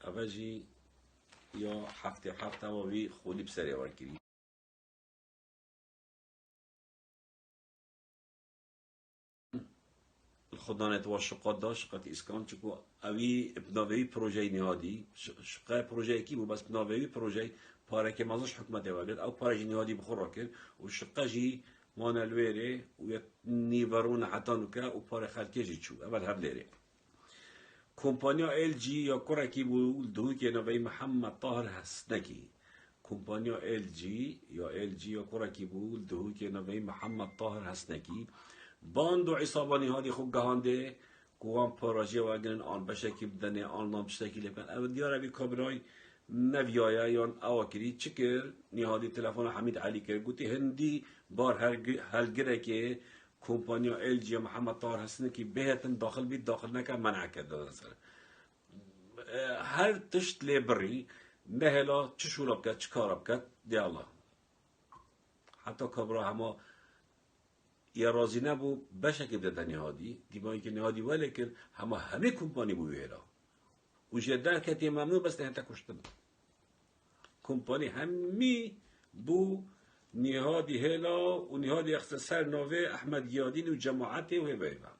اوجی یا هفته و وی خولی بسری ورکری خدانت و شقات داشت شقات اسکان چکو اوی بناوی پروژه نهادی شقه پروژه کی بو بس بناوی پروژه پاره که مازش حکمت وارد او پروژه نهادی بخور راکر و شقه جی مان الویره و نیورون حتی نکه و پاره خلکه جی چو اول هفليريا کمپانیا ال جی یا کره کی بو دو که نوی محمد طاهر هستنکی کمپانیا ال جی یا کرکی بود دهو که نوی محمد طاهر هستنکی باند و عصابانی هادی خوب گهانده قوام پاراجی و اگرن آن بشکی بدنه آن نام بشکی لپن او دیاره بی کابرای نویایا یا اواکری چکر نهادی تلفن حمید علی کرد گوتی هندی بار هلگره که کمپانیا ال جی محمد طاهر هستنکی بهتن داخل بید داخل نکه منع کرده سر هر تشت لیبری نهلا چه شورا بکد چه کارا بکد دی الله حتی کابرا همه یا راضی نبو بشک بدن نهادی دیمایی که نهادی ولی کرد همه کمپانی بو هلا و جدال کتی ممنوع بس نه تا کشتن کمپانی همی بو نهادی هلا و نهادی اختصار نوه احمد گیادین و جماعتی و هبایبا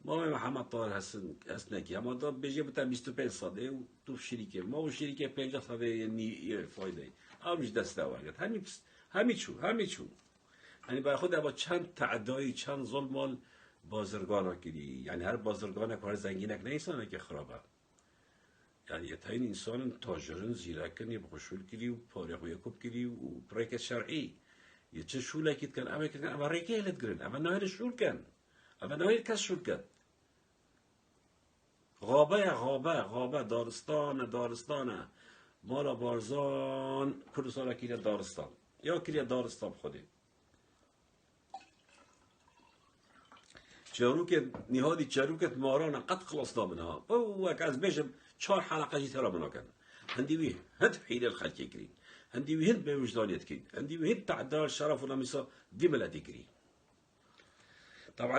ما محمد طاهر هستن کی اما دا بجی بتا 25 ساله و تو شریکه ما و شریکه 50 ساله نی فایده همش دست آورد همین چون یعنی برای خود با چند تعدایی چند ظلم بازرگان کردی یعنی هر بازرگان کار زنگینک نه انسانه که خرابه یعنی اتاین انسان تاجرن زیرکن یه بخشول کردی و پاره خوی کوب کردی و پرک شرعی یه چه شوله کید کن اما ریکه هلت گرن اما نهار شول کن اما نهار کس شول کن غابه دارستان مالا بارزان کل سالا کلیه دارستان یا کلیه دارستان خودی نهادی چروکت ماران قد خلصنا منها او از بيجم 4 حلقه جيت ترى منها كان عندي ويه هد حيل الخلق يكرين عندي ويه هد بوجدان يتكين عندي ويه تعدال الشرف والنميصه دي ملاتي كرين طبعا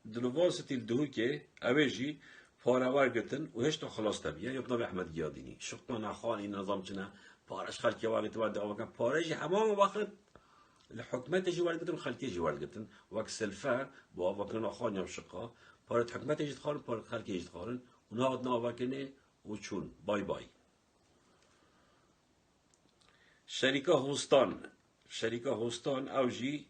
دلوفاسيتي الدهوكي اويجي فاروار قتن وهش تو خلاص تبيه يبنى احمد گیادینی شقنا خالي نظام كنا بارش خلق يوالي تبع او كان بارش حمام وقت الحكمات يجي والد قتن خلق يجي والد قتن وقت سلفا بوا كنا خان يوم شقا بارت حكمات يجي تخارن بارت خلق يجي تخارن ونهاد ناوكنه وچون باي شركة هوستان اوجي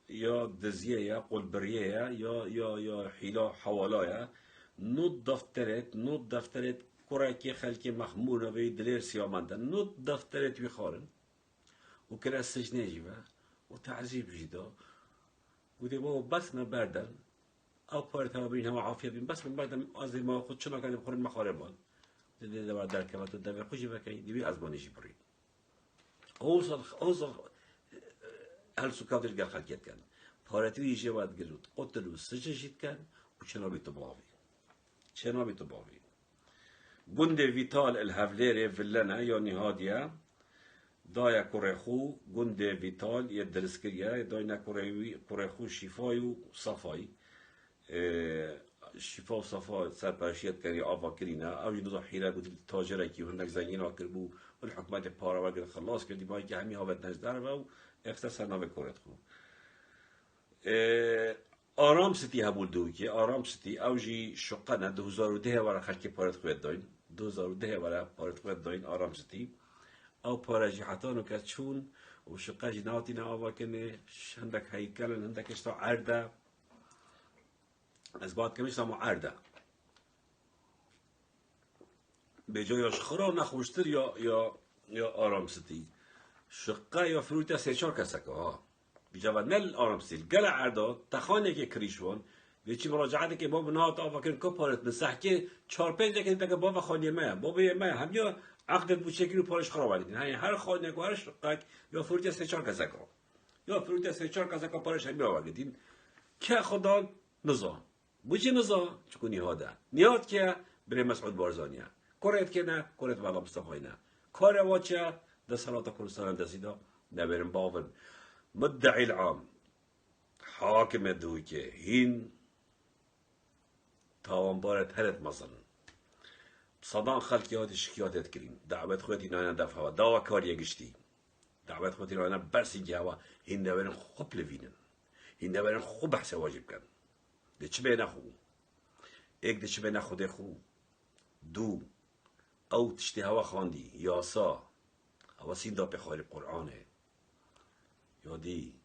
یا دزیه یا قلبریه یا حیلا حوالایا نود دفترت کراکی خلک مخمور به دلیر سیامندن نود دفترت بیخارن و کلا سجنه جیبه و تعذیب جدا و دی بابا بس من بردن او پارت ها بین همه عافیت بین بس من بردن از ما خود چنا کنیم بخورن مخارب بان دی دو در کمت و دو خوشی بکنی دیوی از بانشی برید اوصل هل سكات الجال خلقيت كان فارتي يجي واد قلت قتلوا سجشت كان وشنابي طبابي جندي فيتال الهافليري فيلانا يعني هاديا دايا كوريخو جندي فيتال يدرسكريا داينا كوريخو شفاي وصفاي شفا وصفا سرپرشیت کردی آوا کرینا او یه حیله بود تاجره کی هندک زنگین آکر بو والحکومت پارا وگر خلاص کردی با اینکه همی هاوت نجدر و اختصار ناوه کرد خو آرام ستی هبول دوی که آرام ستی او جی شقه نه 2010 ورا خلکی پارت خوید داین 2010 ورا پارت خوید داین آرام ستی او پارا جی حتانو که چون و شقه جی ناتی نه آوا کنه هندک هیکلن هندک اشتا عرده از بعد کمیش سامو عرده به جایش خورا نخوشتر یا آرام ستی شقه یا فروتا سه چار کسکه ها بیجواد نل آرام ستی گل عرده تخانه که کریشوان ویچی مراجعاتی که باب نهات آفا کرن کپارت مسح که 4-5 که تک باب خانه ما باب ما هم یا عقدت بود شکلی رو پارش خراب آلیدین هر خانه که هر شقه یا فروتا سه چار کسکه یا فروتا سه چار کسکه پارش هم آلیدین که خدا نظام بوچی نظام چکو نیاد که بره مسعود بارزانیه کارت که نه کارت والا مصطفی نه کار واچه ده صلاة كردستان دسیدا نبرم باون مدعی العام حاکم دوی که هین تاوانبارت هرت مثلا صدان خلقی هاتی شکیاتت کرین دعوت خودتی ناینا دفعه و داوا کاری گشتی دعوت خودتی ناینا برسی گهوا هین نبرم خوب لوینن هین نبرم خوب بحث واجب کن ده چه بین خو ایک ده چه بین خود خو دو او تشتی هوا خواندی یاسا هوا سیندا به خاری قرآنه یادی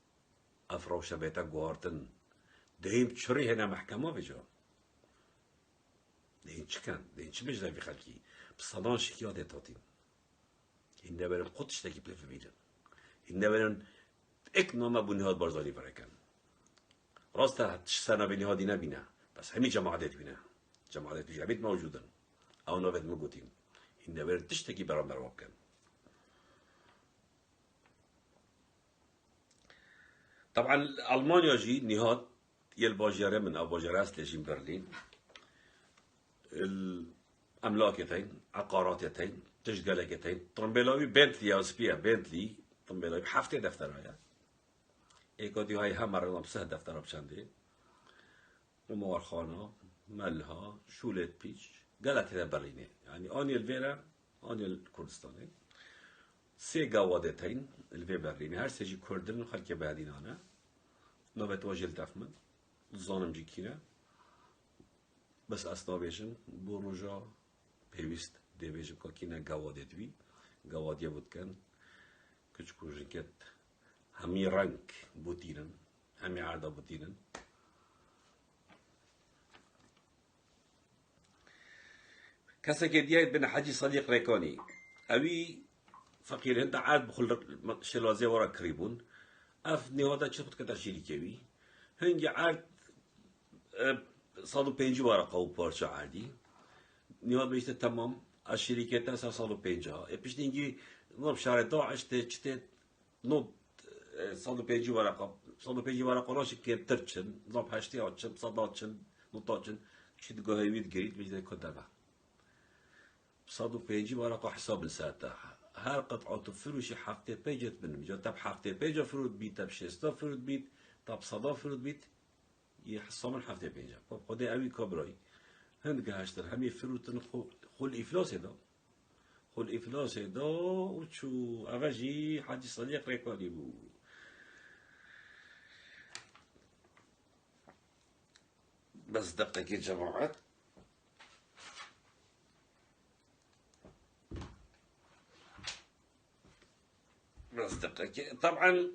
افراو شبیتا گوارتن دهیم چری هنه محکمه بجا دين چكن دين چه بجنا في خلقي بصدان شكيات تاتين هنده برن قدش تاكي بلف بيدن هنده برن اكنوما بنهاد بارزاني بركن راستا تش سنة بنهادي نبينا بس همي جماعات بينا جماعات بجابيت موجودن او نوبت موجودين هنده برن تشتكي برام بروابكن طبعا ألمانيا جي نهاد يلباجيرة من أباجيرة لجين برلين الأملاكتين عقاراتتين تشغلكتين طرمبلاوي بنتلي أو سبيا بنتلي طرمبلاوي بحفتة دفترايا إيكودي هاي همر بسه دفترا بشندي وموارخانة ملها شولت بيش قالت هذا برليني يعني أني الفيرا أني الكردستاني سه قوادتين الفي برليني هر سجي كردن خلق بعدين أنا نوبت واجل دفمن زانم جي كينا بس أصلا بيجن بروجا بيوست دي بيجن كاكينا قوادت بي قواد يبود كان كتشكو جنكت همي رنك بوتينن همي عرضة بوتينن كسك ديايت بن حجي صديق ريكوني أبي فقير هندا عاد بخل شلوازي ورا كريبون أفني هذا شفت كده شيء كبي هنجي عاد صادو بينجي ورا قو بارشة عادي نيواد بيشت تمام الشركات أساس صادو بينجا إبش نيجي نوب شهر 12 تشتت نوب صادو بينجي ورا قو صادو بينجي ورا قراش كير ترتشن نوب هشتي عشان صاداتشن نطاتشن شد جاهويد جريد بيجي كده صادو بينجي ورا قو حساب الساعة هر قطعة فروشي حفته بيجت منهم جا تب حفته بيجا فرود بيت تب شستا فرود بيت تب صدا فرود بيت يحصل من حفته بيجا خدي أبي كبراي هند جهشتر همي فرود خل إفلاس ده خل إفلاس ده وشو أفجي حد صديق ريكالي بو بس دقيقة جماعات طبعا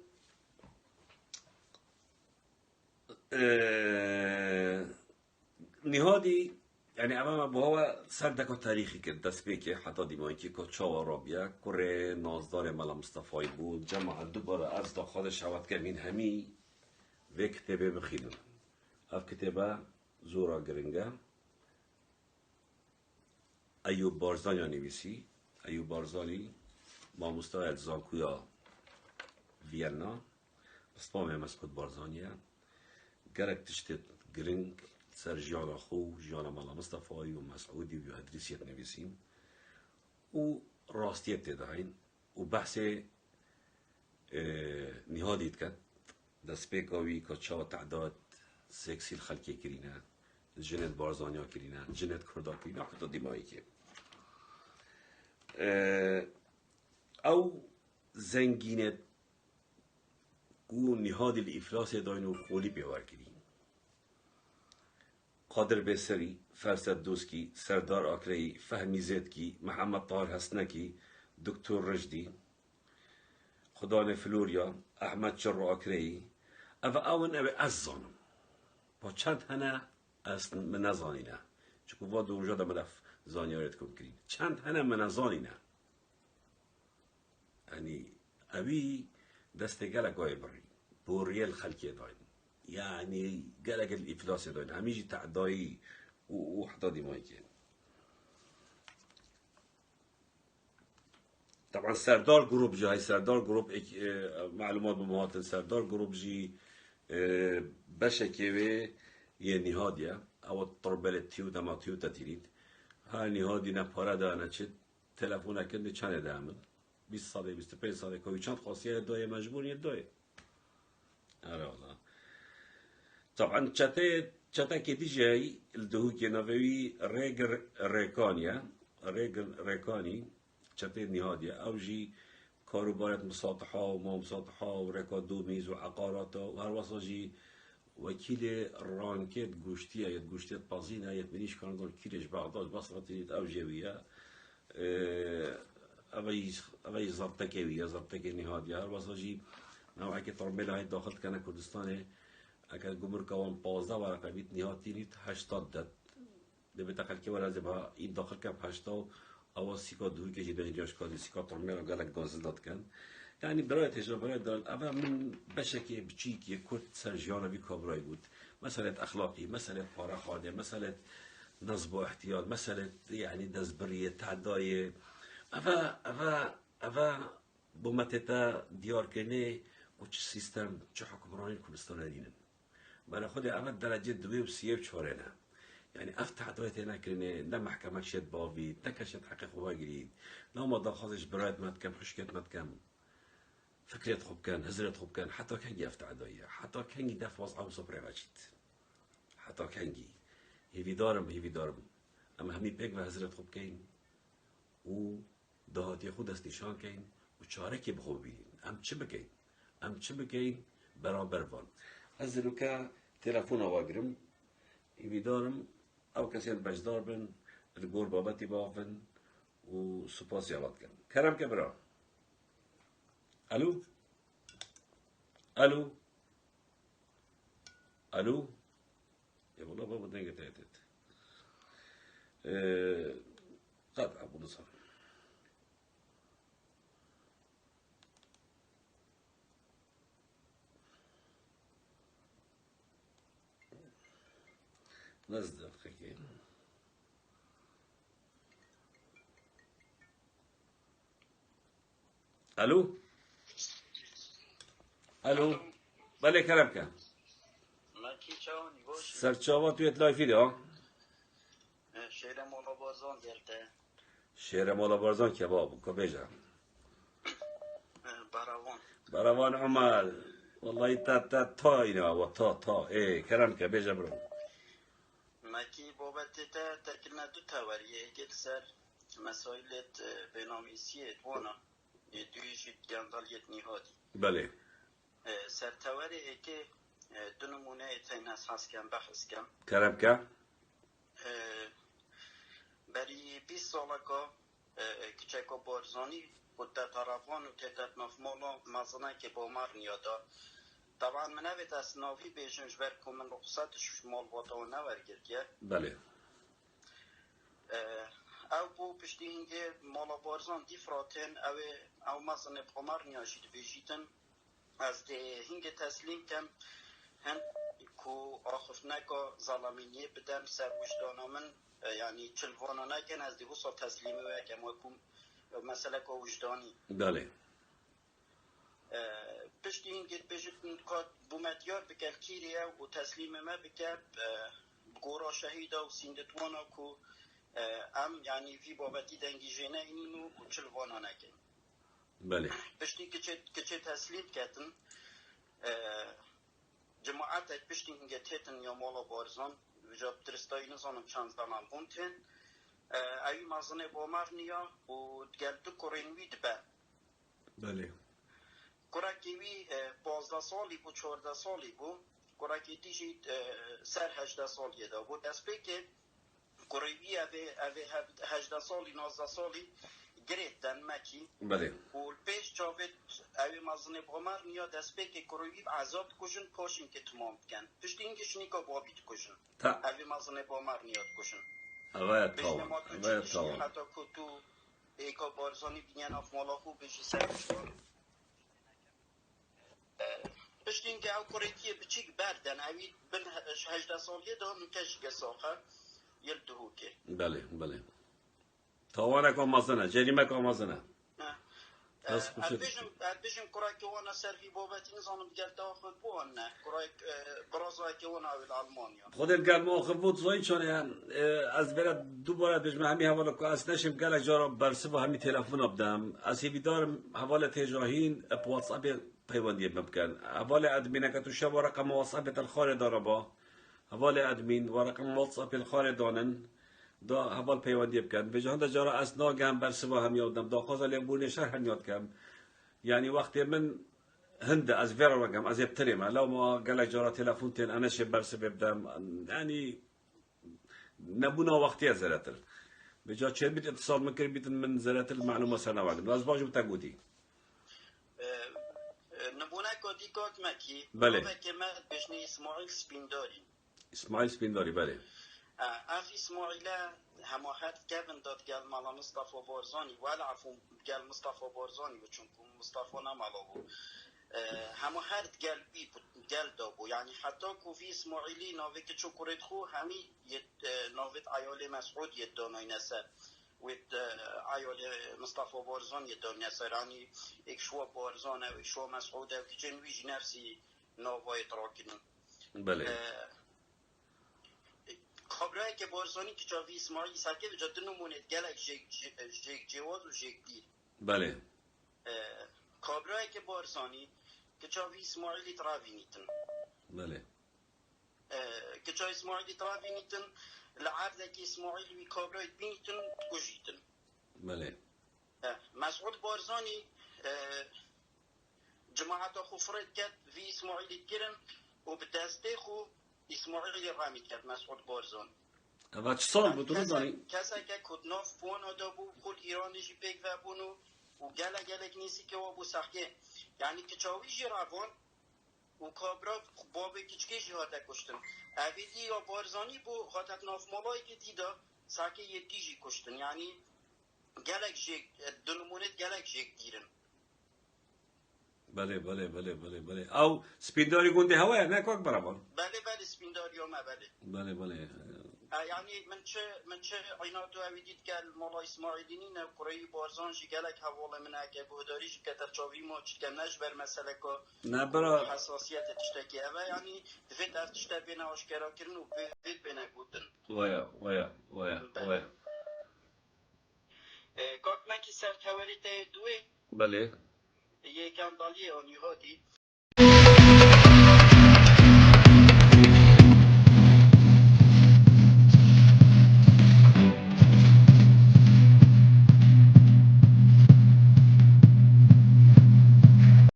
نهادي يعني امام ابو هو سردك تاريخي كده سبيكي حتى دي مايكي كوتشاوا رابيا كوري نازدار مالا مصطفى بود جمع دوباره از داخل شوات كمين همي في كتابه بخيدن اف كتابه زورا گرنگه ایوب بارزانی نویسی ایوب بارزانی با مستوى زانكويا فيينا اسطومة مسكوت بارزانيا قالك تشتت جرينج سر جيانا خو جيانا مالا مصطفى ومسعودي وادريسيت نبيسين وراستيت تدعين وبحثي نهادي تكت دسبيكاوي كتشاو تعداد سكسي الخلقي كرينا جنت بارزانيا كرينا جنت كردا كرينا حتى ديمايي كي او زنگینت او نهاد الافلاس داینو خولی بیوار کردیم قادر بسری فرسد دوسکی سردار آکری فهمی زدکی محمد طاهر حسنکی دکتر رشدی خدان فلوریا احمد شر آکری او اون او از زانم با چند هنه از من نزانینه چکو واد اونجا دا مدف زانیارت کن کرین چند هنه من نزانینه يعني أبي دست جالك قاي بري بوريال خلقي داين يعني جالك الإفلاس داين هميجي تعداي وحدادي مايكين طبعا سردار جروب جاي سردار جروب معلومات بمواطن سردار جروب جي بشكوي نهادية أو الطربلتيو دماتيو تتريد هاي نهادي نبارة دانا چه تلفونه كنده چانه دامن 20 ساله 25 ساله که چند خاصیت دای مجبوری دای آره والله طبعا چتا که دیجی الدهو که نوی ريگر ريکانیا ريگر ريکانی چتا نهادیه او جی کاروبارت مساطحه و ما مساطحه و رکادو میز و عقارات و هر واسه جی وکیل رانکت گوشتیه یا گوشتیت پازینه یا منیش کاندول کیلش بعضاش بصرتیت او جویه اوی زبطه زبطه نهادیه هر واسه جی نوعی که ترمبیل های داخل کنه کردستانه اگر گمرک وان 15 ورقه بیت نهاد تینید 80 داد ده بتاقل که ورازه با این داخل که پشتا آوا سیکا دوی که جیده جاش کادی سیکا ترمیر و گلک دازل داد کن یعنی برای تجربه برای دارن اول من بشکی بچی که کرد سرجیانه بی کابرای بود مسألة اخلاقی مسألة پاره خانه مسألة نصب و احتیاط مسألة يعني دزبریه تعدای اوا بومتتا دیار کنه و چه سیستم چه حکمرانی کردستان دینن برای خود اول درجه دوی و سیه و چهاره نه يعني افتح دايت هنا كرني لا محكمة شد بابي تكشت حقيقة واجريد لا ما ضاخذش براد ما تكم حشكت ما تكم فكرة خوب كان هزرت خوب كان حتى كان افتح دايا حتى كان يدف وضع أو صبر واجد حتى كان هيفي دارم أما همي بيك وهزرت خوب كان و دهاتي خود است نشان كان و چاره که بخوبی ام چه بکین برابر وان از لوکا تلفن واگرم هیوی دارم او کسی بجدار بن الگور بابتی بافن و سپاس یابد کن کرم که برا الو یا والله بابا دنگه تایتت قطع ابو نصر نزد خير الو بله کرم کن سرچاوا توی لایفی ده شعر مولا بارزان گلته شعر مولا بارزان کباب کبیجا براوان عمر والله تا اینا و تا کرم که بیجا برو ماکی بابت تا تکلنا دو تاوریه گل سر مسائلت بنامیسیه وانا دویشی گندالیت نیهادی بله سر تاوریه که دو نمونه تین حس کم بحث کم کرم که بری 20 ساله که کچکا بارزانی و تا طرفان و تتت نفمالا مزنه که با مر نیادا طبعا من اوید از نافی بیشنش برکو من رخصتش مال باتا و نورگرد بله او بو پشتی اینگه مالا بارزان دی فراتن او مزنه بخمر نیاشید بیشیتن از ده هنگه تسلیم کم هم کو آخف نکا ظلمینیه بدم سر وجدانا من يعني چلوانا نکن از ده حصا تسلیمه و کم وکم مسئله که وجدانی بله پشتی اینگه بجتن که بومدیار بکل کیریه و تسلیم ما بکل گورا شهیده و سیندتوانا که ام يعني في بابتي دنگی جنه اینو و چلوانا نکن بله پشتی که تسلیم کتن جماعت پشتی اینگه تیتن یا مالا بارزان وجاب درستایی نزانم چند زمان بونتن اوی مازنه بامر نیا و گل دو کرینوی دبن بله کراکیوی 15 سالی بو 14 سالی بو کراکی دیجی سر 18 سالی دا بود از که کروی اوی 18 سالی 19 سالی گریدن مکی بله و پیش چاوید اوی مازنه بامر نیا دست که کروی عذاب کشن پاشین که تمام کن پشت اینکه شنیکا بابید کشن اوی مازنه بامر نیاد کشن اوه تاوان حتی که تو ایکا بارزانی بینین اف مالا خوب بشی سرشتان پشت اینکه او کریتیه بچیک بردن اوی بن 18 سالیه دا نکشی ساخه یل دهوکه بله تاوانه که مازنه جریمه که مازنه البيجم كراك وانا سرفي بوباتي نظام ديال تاخذ بونا كراك برازا که وانا اویل آلمانیا خودت گل ما خفوت زایی چونه از برد دوباره بجمع همی حوالا که از نشم گلک جارا برسه و همی تلفن ابدم از هیوی دارم حوالا تجاهین اپ واتساپ پیوندی بمکن حوالا ادمینه که تو شب ورقم واتساپ الخار داره با حوالا ادمین ورقم واتساپ الخار دانن دا حوال پیوندی بکن به جهان دا جارا از ناگم برسه و هم یادم دا خواه لیمبون شهر هم یاد کم یعنی وقتی من هنده از ویر رقم از ابتریم لو ما قال جارا تلفون تین انا شب برسه ببدم يعني نبونا وقتی از زراتل به جا چه بیت اتصال مکر بیت من زراتل معلومه سنه وعدم از باجو تگودی نبونا کدی کات مکی بله که من بشنی اسماعیل سپینداری بله اف اسماعیل همه هات کبن داد گل مالا مصطفى بارزانی ولا عفو گل مصطفى بارزانی و چون مصطفى نمالا بو همه هرد گل بی گل دابو یعنی حتی کوفی اسماعیلی ناوی که چو کرد خو همی ناویت عیال مسعود ید دانای نسر وید عیال مصطفى بارزان ید دانای نسر یعنی ایک شو بارزان و ایک شو مسعود و که جنویج نفسی ناوایت راکنن بله خبرای که بارزانی که چاوی اسماعیلی ساکه و جد نمونید گلک جیک جواد و جیک دیر بله خبرای که بارزانی که چاوی اسماعیلی تراوی نیتن بله که چاوی اسماعیلی تراوی نیتن لعرضه که اسماعیلی وی خبرای بینیتن کجیتن بله مسعود بارزانی جماعت خو فرد کرد وی اسماعیلی گرن و به دسته خو اسماعیلی رامی کرد مسعود بارزان و چه سال بود رو دانی؟ کسی که کدناف بونا دا بو کل ایرانیشی پیک و بونو و گلک نیسی که وابو سخیه یعنی که چاوی جی روان و کابرا بابه کچکی جی هاته کشتن اویدی یا بارزانی بو هاتت ناف مالایی که دیدا ساکه یدی جی کشتن یعنی گلک جی دنمونت گلک جی گیرن بله بله بله بله بله او سپیداری گونده هواه نه کوک برابان بله سپینداری ها بله بله يعني من چه عیناتو اویدید که مولا اسماعیلینی نه قرآن بارزان جی گلک حواله من اگه بوداری جی که ترچاوی ما چی که نش بر مسئله که نه برا حساسیت تشتکی اوه یعنی دفت از تشتا بینه آشکرا کرن و بید بینه بودن ویا کاک من که سر توریت دوی بله یکم دالی آنی ها دی